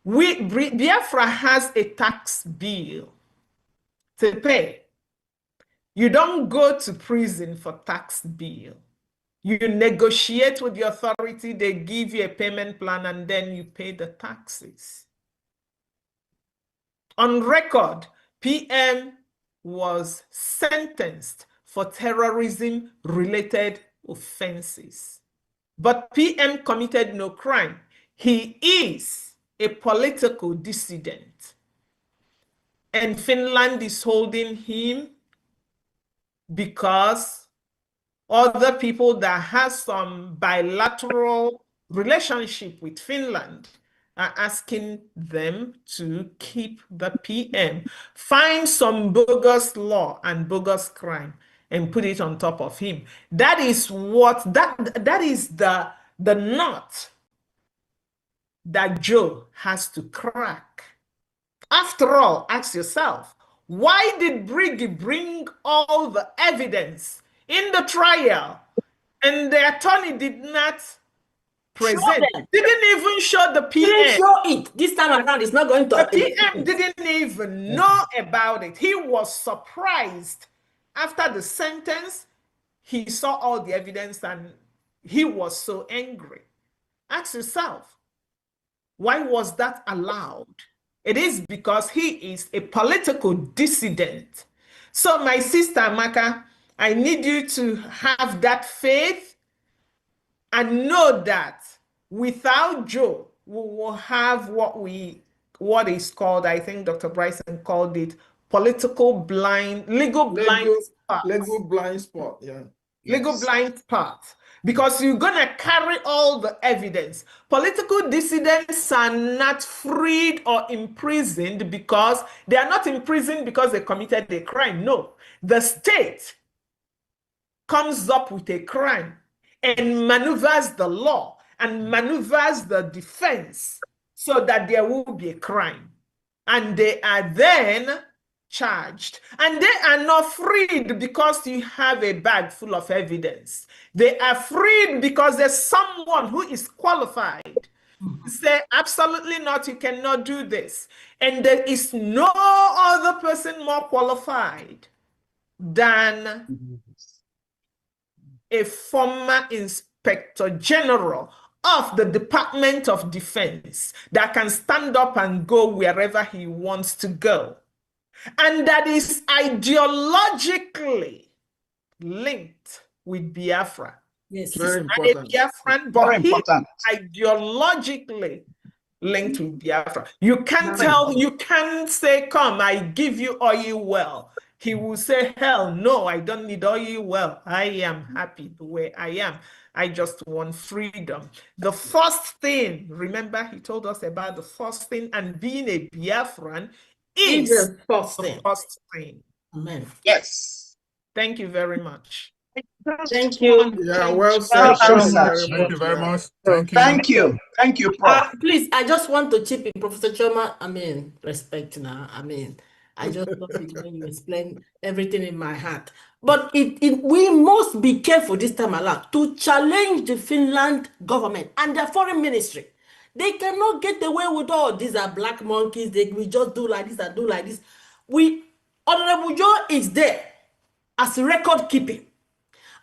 Biafra has a tax bill to pay. You don't go to prison for tax bill. You negotiate with the authority, they give you a payment plan, and then you pay the taxes. On record, PM was sentenced for terrorism-related offenses. But PM committed no crime. He is a political dissident. And Finland is holding him because other people that have some bilateral relationship with Finland are asking them to keep the PM, find some bogus law and bogus crime, and put it on top of him. That is what that is the knot that Joe has to crack. After all, ask yourself, why did Briggy bring all the evidence in the trial and the attorney did not present? Didn't even show the PM. Didn't show it. This time around, it's not going to. The PM didn't even know about it. He was surprised. After the sentence, he saw all the evidence and he was so angry. Ask yourself, why was that allowed? It is because he is a political dissident. So my sister Amaka, I need you to have that faith and know that without Joe, we will have what is called, I think Dr. Bryson called it, legal blind spot. Legal blind spot, yeah. Legal blind spot. Because you're going to carry all the evidence. Political dissidents are not freed or imprisoned because they are not imprisoned because they committed a crime. No, the state comes up with a crime and maneuvers the law and maneuvers the defense so that there will be a crime. And they are then charged. And they are not freed because you have a bag full of evidence. They are freed because there's someone who is qualified to say, absolutely not, you cannot do this. And there is no other person more qualified than a former Inspector General of the Department of Defense that can stand up and go wherever he wants to go. And that is ideologically linked with Biafra. Yes, very important. Biafran, but he is ideologically linked with Biafra. You can't you can't say, come, I give you oil well. He will say, hell no, I don't need oil well. I am happy the way I am. I just want freedom. The first thing, remember he told us about the first thing, and being a Biafran is the first thing. Amen. Yes. Thank you very much. Thank you. Yeah, well said. Thank you very much. Thank you. Thank you, Prof. Please, I just want to chip in, Professor Choma. Respect now. I just love it when you explain everything in my heart. But we must be careful this time around to challenge the Finland government and their foreign ministry. They cannot get away with all these are black monkeys. We just do like this and do like this. Honorable Joe is there as record keeping.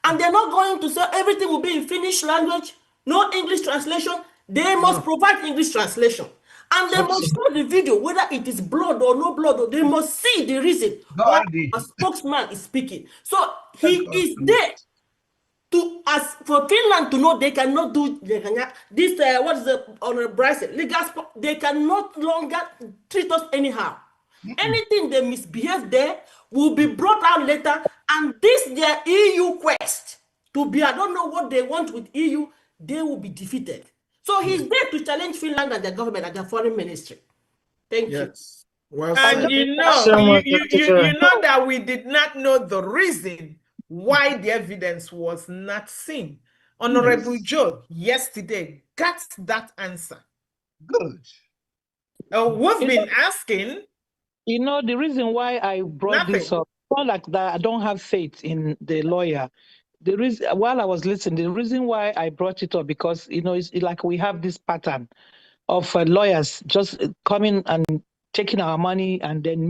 And they're not going to say everything will be in Finnish language, no English translation. They must provide English translation. And they must show the video, whether it is blood or no blood, or they must see the reason why a spokesman is speaking. So he is there to, as for Finland to know they cannot do this, what is the Honorable Bryson, legal, they can no longer treat us anyhow. Anything they misbehave there will be brought out later, and this their EU quest to be, I don't know what they want with EU, they will be defeated. So he's there to challenge Finland and their government and their foreign ministry. Thank you. Well, and you know that we did not know the reason why the evidence was not seen. Honorable Joe yesterday got that answer. Good. We've been asking. You know, the reason why I brought this up, not like that, I don't have faith in the lawyer. The reason, while I was listening, the reason why I brought it up, because, you know, it's like we have this pattern of lawyers just coming and taking our money and then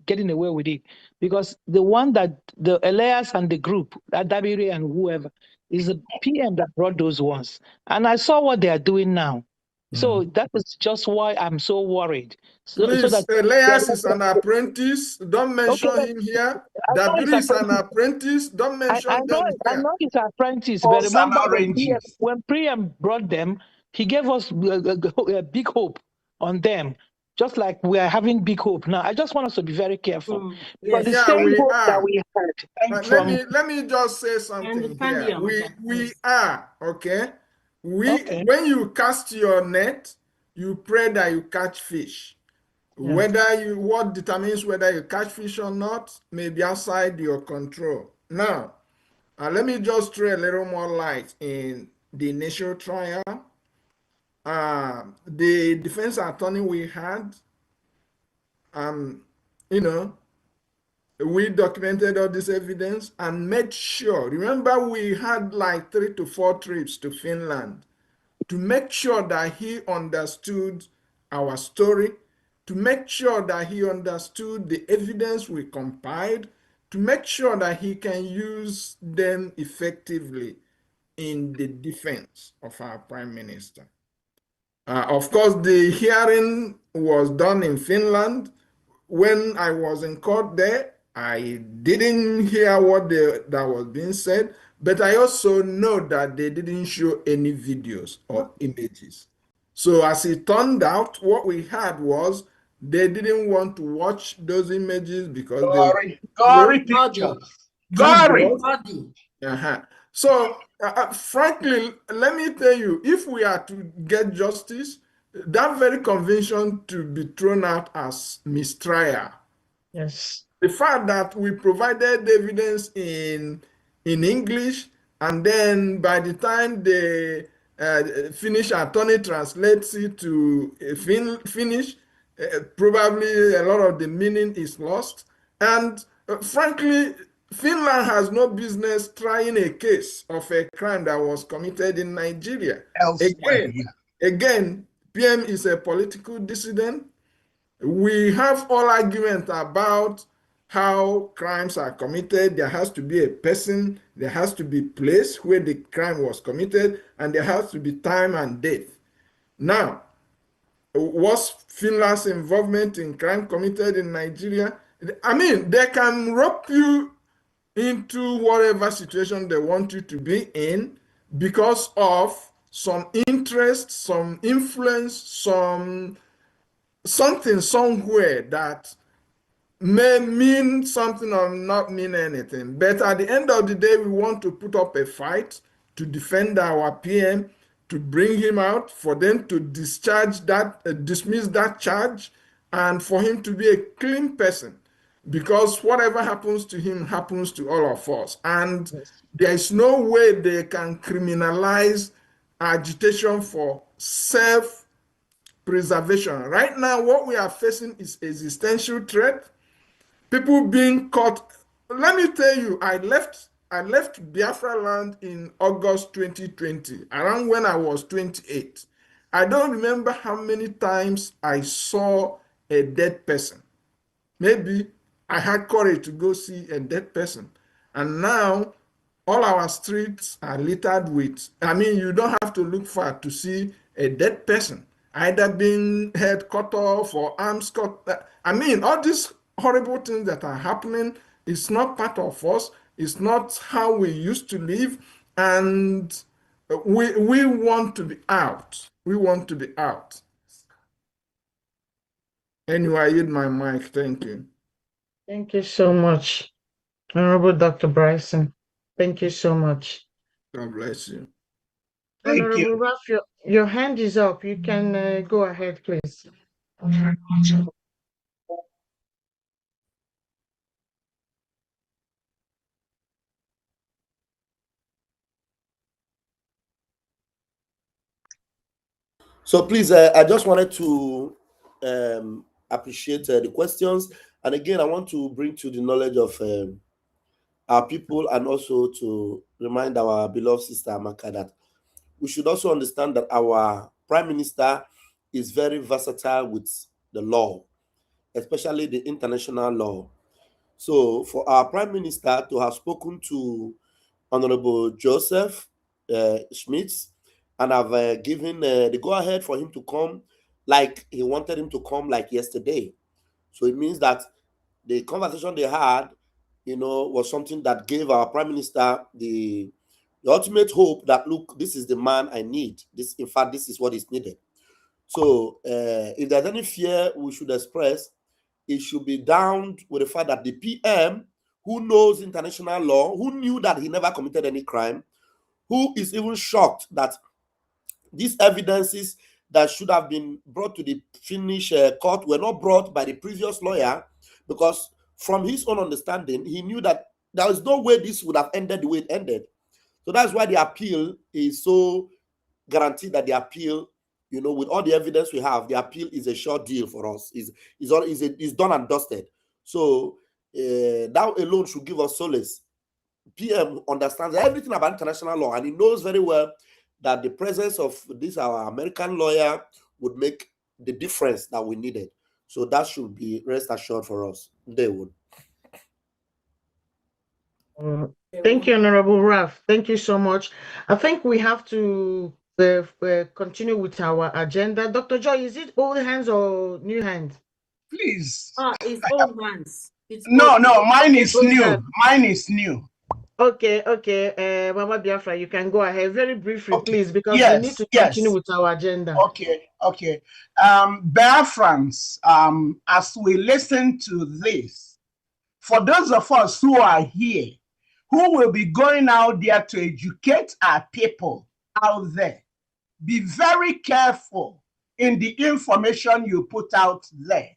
getting away with it. Because the one that the Elias and the group, Dabiri and whoever, is the PM that brought those ones. And I saw what they are doing now. So that is just why I'm so worried. Please, Elias is an apprentice. Don't mention him here. Dabiri is an apprentice. Don't mention them here. I know he's an apprentice, but remember when Priam brought them, he gave us a big hope on them, just like we are having big hope now. I just want us to be very careful. Yes. The same hope that we had. Let me just say something here. We are, okay? When you cast your net, you pray that you catch fish. Yeah. What determines whether you catch fish or not may be outside your control. Now, let me just throw a little more light in the initial trial. The defense attorney we had, you know, we documented all this evidence and made sure. Remember, we had like 3 to 4 trips to Finland to make sure that he understood our story, to make sure that he understood the evidence we compiled, to make sure that he can use them effectively in the defense of our prime minister. Of course, the hearing was done in Finland. When I was in court there, I didn't hear what that was being said, but I also know that they didn't show any videos or images. So as it turned out, what we had was they didn't want to watch those images because they were gory pictures. Gory. So, frankly, let me tell you, if we are to get justice, that very convention to be thrown out as mistrial. Yes. The fact that we provided evidence in English, and then by the time the Finnish attorney translates it to Finnish, probably a lot of the meaning is lost. And frankly, Finland has no business trying a case of a crime that was committed in Nigeria. Again, PM is a political dissident. We have all argument about how crimes are committed. There has to be a person, there has to be place where the crime was committed, and there has to be time and date. Now, was Finland's involvement in crime committed in Nigeria? I mean, they can rope you into whatever situation they want you to be in because of some interest, some influence, something somewhere that may mean something or not mean anything. But at the end of the day, we want to put up a fight to defend our PM, to bring him out, for them to discharge that, dismiss that charge, and for him to be a clean person. Because whatever happens to him happens to all of us. And there is no way they can criminalize agitation for self-preservation. Right now, what we are facing is existential threat. People being caught. Let me tell you, I left Biafra land in August 2020, around when I was 28. I don't remember how many times I saw a dead person. Maybe I had courage to go see a dead person. And now all our streets are littered with, I mean, you don't have to look far to see a dead person, either being head cut off or arms cut. I mean, all these horrible things that are happening is not part of us. It's not how we used to live. And we want to be out. We want to be out. Anyway, I yield my mic. Thank you. Thank you so much, Honorable Dr. Bryson. Thank you so much. God bless you. Honorable Ralph, your hand is up. You can go ahead, please. So please, I just wanted to appreciate the questions. And again, I want to bring to the knowledge of our people, and also to remind our beloved sister Amaka that we should also understand that our Prime Minister is very versatile with the law, especially the international law. So for our Prime Minister to have spoken to Honorable Joseph Schmitz and have given the go-ahead for him to come like he wanted him to come like yesterday. So it means that the conversation they had, was something that gave our Prime Minister the ultimate hope that, look, this is the man I need. In fact, this is what is needed. So if there's any fear we should express, it should be down with the fact that the PM, who knows international law, who knew that he never committed any crime, who is even shocked that these evidences that should have been brought to the Finnish court were not brought by the previous lawyer, because from his own understanding, he knew that There is no way this would have ended the way it ended. So that's why the appeal is so guaranteed that the appeal, with all the evidence we have, the appeal is a sure deal for us. Is done and dusted. So that alone should give us solace. PM understands everything about international law, and he knows very well that the presence of this our American lawyer would make the difference that we needed. So that should be rest assured for us. They would. Thank you, Honorable Raf. Thank you so much. I think we have to continue with our agenda. Dr. Joy, is it old hands or new hands? Please. It's old hands. No, mine is old new. hands. Mine is new. Okay. Mama Biafra, you can go ahead very briefly, Okay. please, because we need Yes, to yes. continue with our agenda. Okay. Biafrans, as we listen to this, for those of us who are here, who will be going out there to educate our people out there, be very careful in the information you put out there,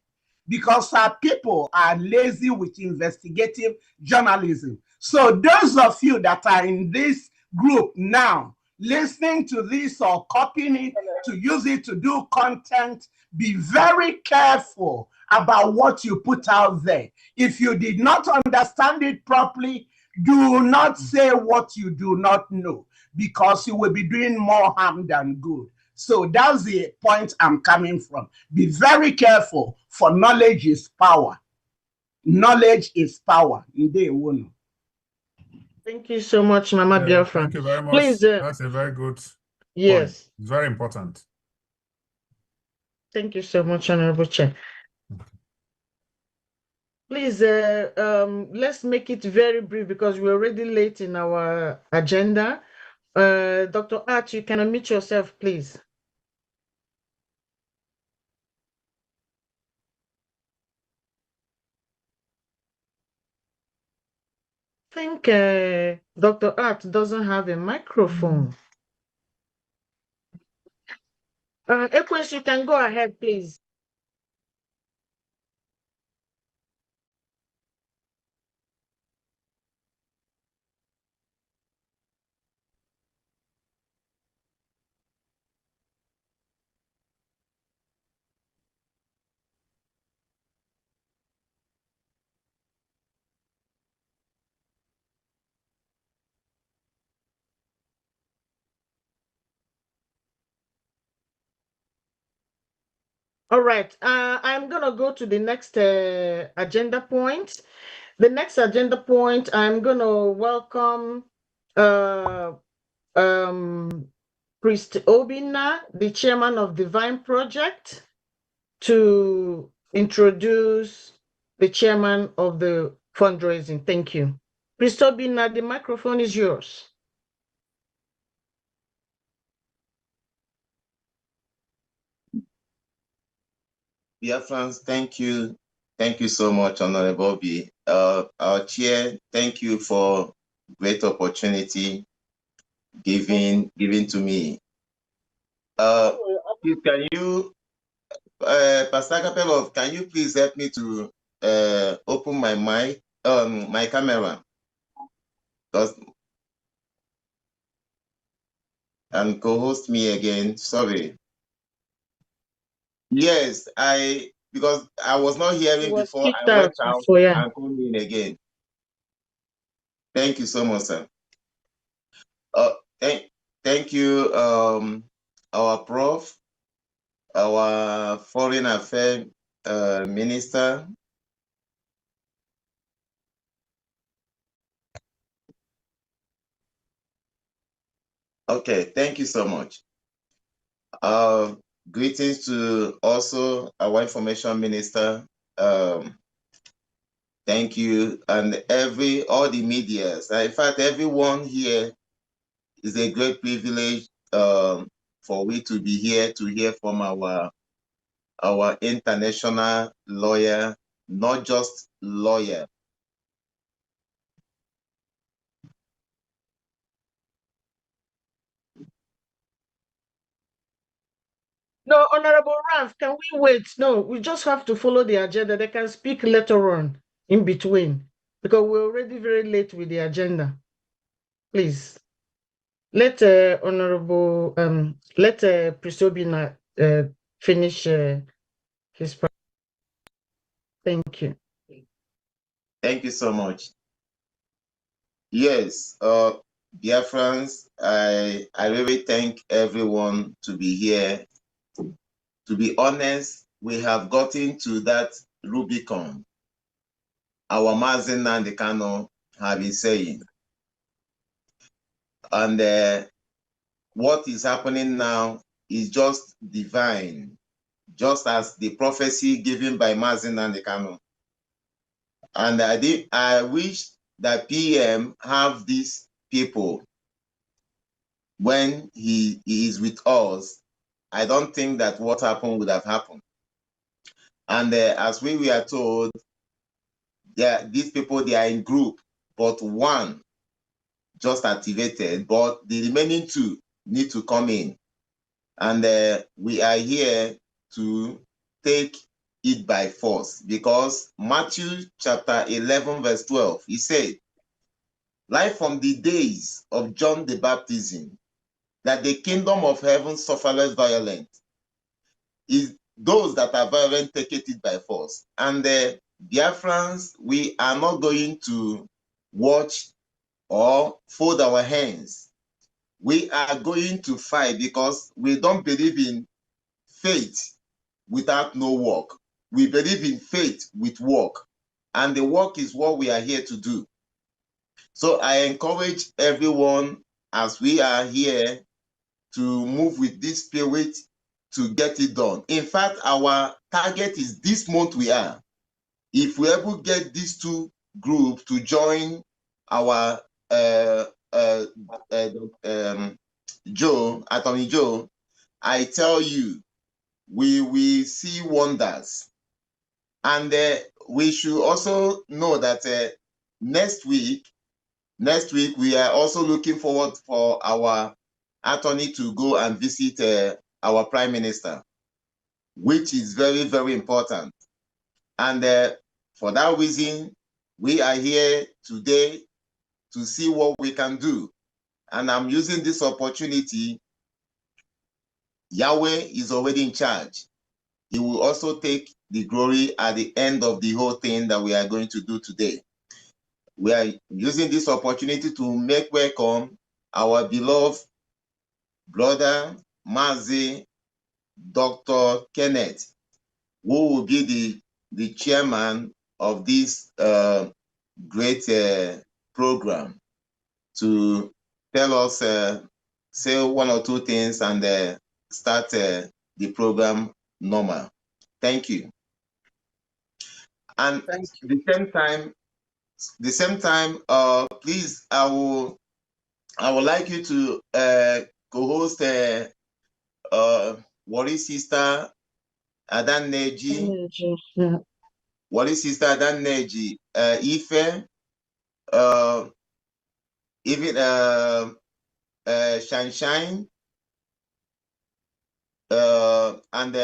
because our people are lazy with investigative journalism. So those of you that are in this group now, listening to this or copying it to use it to do content, be very careful about what you put out there. If you did not understand it properly, do not say what you do not know, because you will be doing more harm than good. So that's the point I'm coming from. Be very careful, for knowledge is power. Knowledge is power. Thank you so much, Mama Biafra. Thank you very much. Please, that's a very good yes. point. It's very important. Thank you so much, Honorable Chair. Please, let's make it very brief because we're already late in our agenda. Dr. Art, you can unmute yourself, please. I think Dr. Art doesn't have a microphone. Equus, you can go ahead, please. All right, I'm going to go to the next agenda point. The next agenda point, I'm going to welcome Priest Obina, the chairman of Divine Project, to introduce the chairman of the fundraising. Thank you. Priest Obina, the microphone is yours. Biafrans, thank you. Thank you so much, Honorable B. Our chair, thank you for great opportunity given to me. Please, can you, Pastor Capello, can you please help me to open my mic, my camera? And co-host me again. Sorry. Yes, because I was not hearing before I went out and come in again. Thank you so much, sir. Thank you, our prof, our foreign affairs minister. Okay, thank you so much. Greetings to also our information minister. Thank you, and all the medias. In fact, everyone here is a great privilege for we to be here to hear from our international lawyer, not just lawyer. No, Honorable Ralph, can we wait? No, we just have to follow the agenda. They can speak later on in between. because we're already very late with the agenda. Please, let Honorable let Prisobina finish his part. Thank you. Thank you so much. Yes, Biafrans, I really thank everyone to be here. To be honest, we have gotten to that Rubicon our Mazen Nnamdi Kanu have been saying. And what is happening now is just divine, just as the prophecy given by Mazen Nnamdi Kanu. And I wish that PM have these people when he is with us. I don't think that what happened would have happened. And as we were told, these people, they are in group, but one just activated, but the remaining two need to come in. And we are here to take it by force, because Matthew chapter 11 verse 12, he said, like from the days of John the Baptism, that the kingdom of heaven suffereth violence, is those that are violent take it by force. And Biafrans, we are not going to watch or fold our hands. We are going to fight, because we don't believe in faith without no work. We believe in faith with work, and the work is what we are here to do. So I encourage everyone, as we are here, to move with this spirit to get it done. In fact, our target is this month we are. If we ever get these two groups to join our Attorney Joe, I tell you, we will see wonders. And we should also know that next week we are also looking forward for our attorney to go and visit our Prime Minister, which is very, very important. And for that reason, we are here today to see what we can do. And I'm using this opportunity. Yahweh is already in charge. He will also take the glory at the end of the whole thing that we are going to do today. We are using this opportunity to make welcome our beloved brother, Mazi, Dr. Kenneth, who will be the chairman of this great program, to tell us, say one or two things and start the program normal. Thank you. And at the same time, please, I would like you to co-host Wari's sister Adan Neji, Wari's sister Adan Neji, Ife, even Shine, and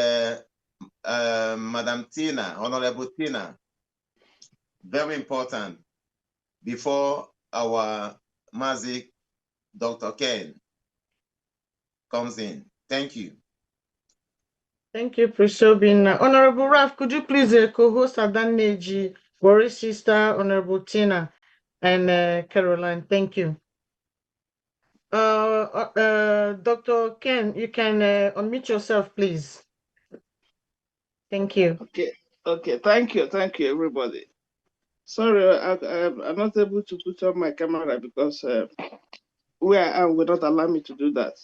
Madam Tina, Honorable Tina. Very important, before our Mazi, Dr. Ken, comes in. Thank you. Thank you, Prisobina. Honorable Raf, could you please co-host Adan Neji, Wari's sister, Honorable Tina, and Caroline? Thank you. Dr. Ken, you can unmute yourself, please. Thank you. Okay. Thank you, everybody. Sorry, I'm not able to put on my camera because where I am will not allow me to do that.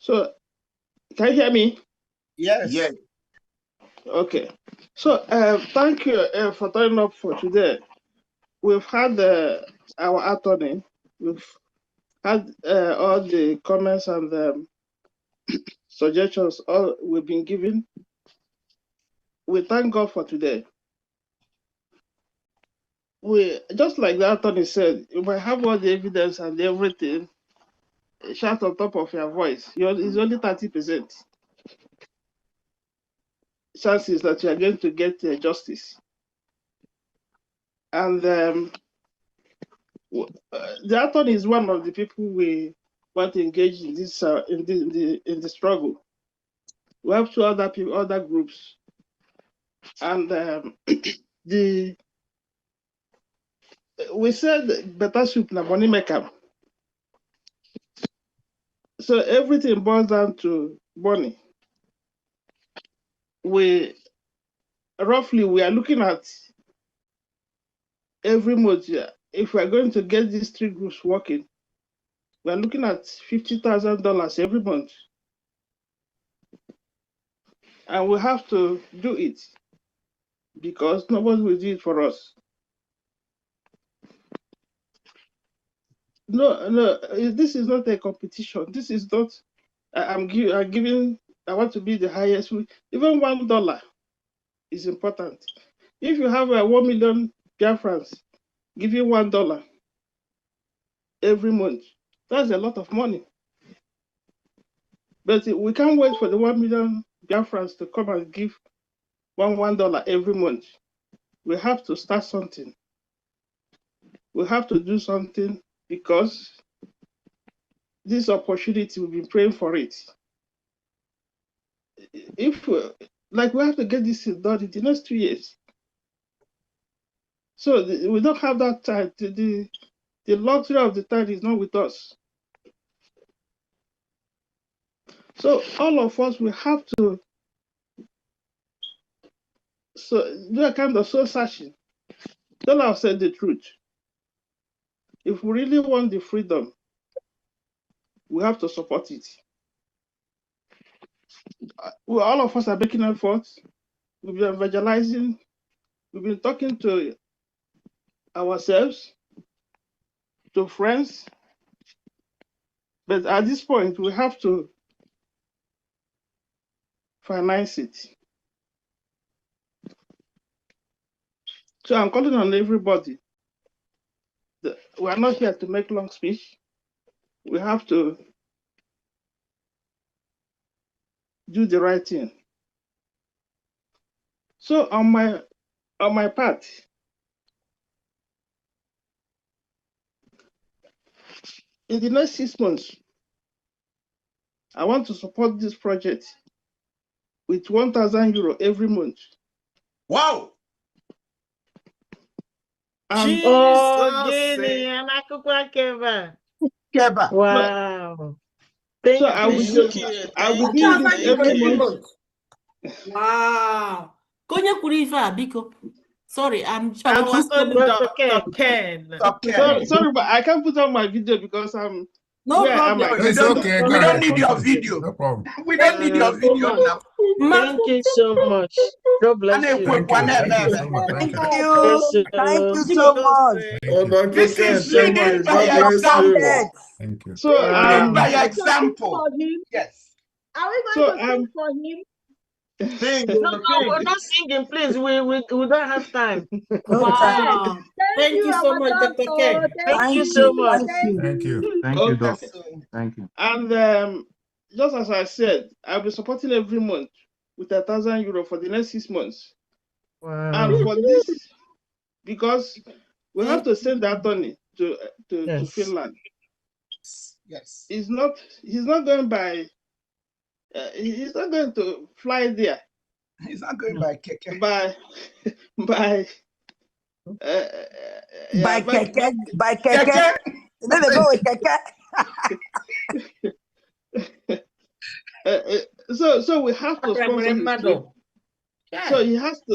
So, can you hear me? Yes. Yes. Okay. So, thank you for turning up for today. We've had our attorney. We've had all the comments and suggestions all we've been given. We thank God for today. We, just like the attorney said, you might have all the evidence and everything, shout on top of your voice. It's only 30% chances that you are going to get justice. And the attorney is one of the people we want to engage in this in the struggle. We have two other people, other groups, and we said better soup na money maker. So everything boils down to money. We are looking at every month. If we are going to get these three groups working, we are looking at $50,000 every month, and we have to do it because nobody will do it for us. No, this is not a competition. This is not. I'm giving. I want to be the highest. Even $1 is important. If you have 1 million Biafrans, give you $1 every month. That's a lot of money. But we can't wait for the 1 million Biafrans to come and give $1 every month. We have to start something. We have to do something because this opportunity, we've been praying for it. If we have to get this done in the next 2 years. So we don't have that time. The luxury of the time is not with us. So all of us, we have to do a kind of soul searching. Tell ourselves the truth. If we really want the freedom, we have to support it. All of us are making efforts. We've been evangelizing. We've been talking to ourselves, to friends. But at this point, we have to finance it. So I'm calling on everybody. We are not here to make long speech. We have to do the right thing. So on my part, in the next 6 months, I want to support this project with €1,000 every month. Wow! Keba. Wow. Thank so I will do this every month. Wow. Konya kurifa biko. Sorry, I'm our own Dr. Ken. Sorry, but I can't put on my video because I'm. No problem. It's okay. We don't need your video. No problem. We don't need your video now. Thank you so much. God bless you. Thank you so much. Thank Thank you so much. Thank you. This is leading by example. Thank you. So leading by example. Yes. Are we going to sing for him? No, we're not singing, please. We don't have time. Wow. Thank you so much, Dr. Ken. Thank you so much. Thank you. Thank you, Doc. Thank you. And just as I said, I'll be supporting every month with €1,000 for the next 6 months. Wow. And for this, because we have to send the attorney to Finland. Yes. He's not going by. He's not going to fly there. He's not going by keke. By keke. Then they go with keke. So we have to sponsor his trip. So he has to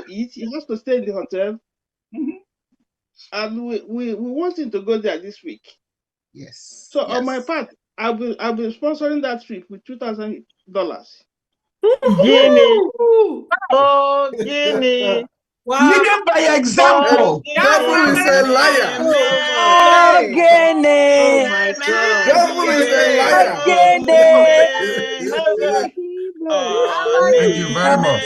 eat. He has to stay in the hotel. Mm-hmm. And we want him to go there this week. Yes. So on my part, I'll be sponsoring that trip with $2,000. Guinea. Oh, Guinea. Wow. Leading by example. Devil is a liar. Oh, Guinea. Oh my God. Devil is a liar. Thank you very much.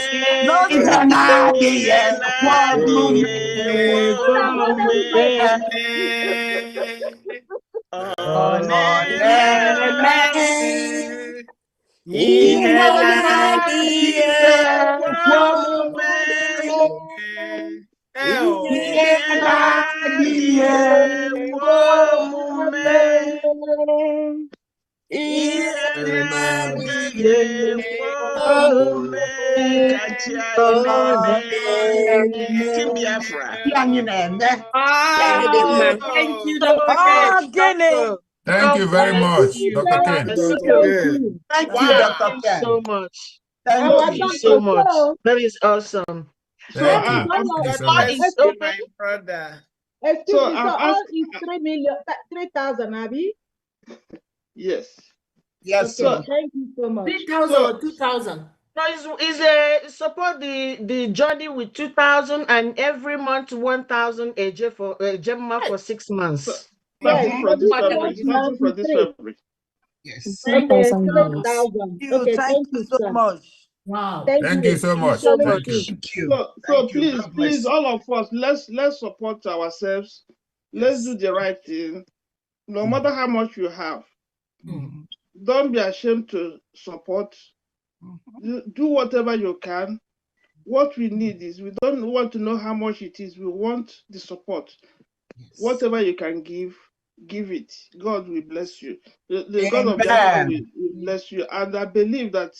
Team Biafra. Thank you, Dr. Ken. Thank you very much, Dr. Ken. Thank you, Dr. Ken. So much. Thank Thank you you. so much. That is awesome. Thank So you. I'm Thank you so God much. bless you, my brother. So Excuse me, I've so all asked. is 3,000, Abby? Yes. Yes. Okay, So thank you so much. 3,000 or 2,000? No, it's support the journey with 2,000 and every month 1,000 AJ for Gemma for 6 months. Yes, starting so from this this February. first month Starting is from this 3. February. Yes. Then 3,000. Okay, Thank thank you you, so sir. much. Wow. Thank you so much. Thank you. Thank you. So Thank you. please, God bless you. all of us, let's support ourselves. Let's do the right thing, no matter how much you have. Don't be ashamed to support. Do whatever you can. What we need is, we don't want to know how much it is. We want the support. Whatever you can give it. God will bless you. The God of Biafra will bless you. And I believe that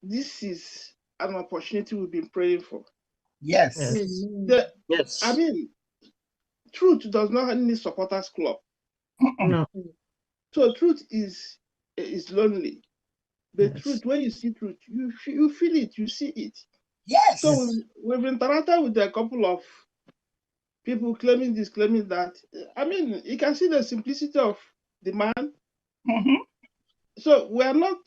this is an opportunity we've been praying for. Yes. Yes. I mean, truth does not need supporters club. No. So truth is lonely. The truth, when you see truth, you feel it, you see it. Yes. So we've interacted with a couple of people claiming this, claiming that. I mean, you can see the simplicity of the man. So we are not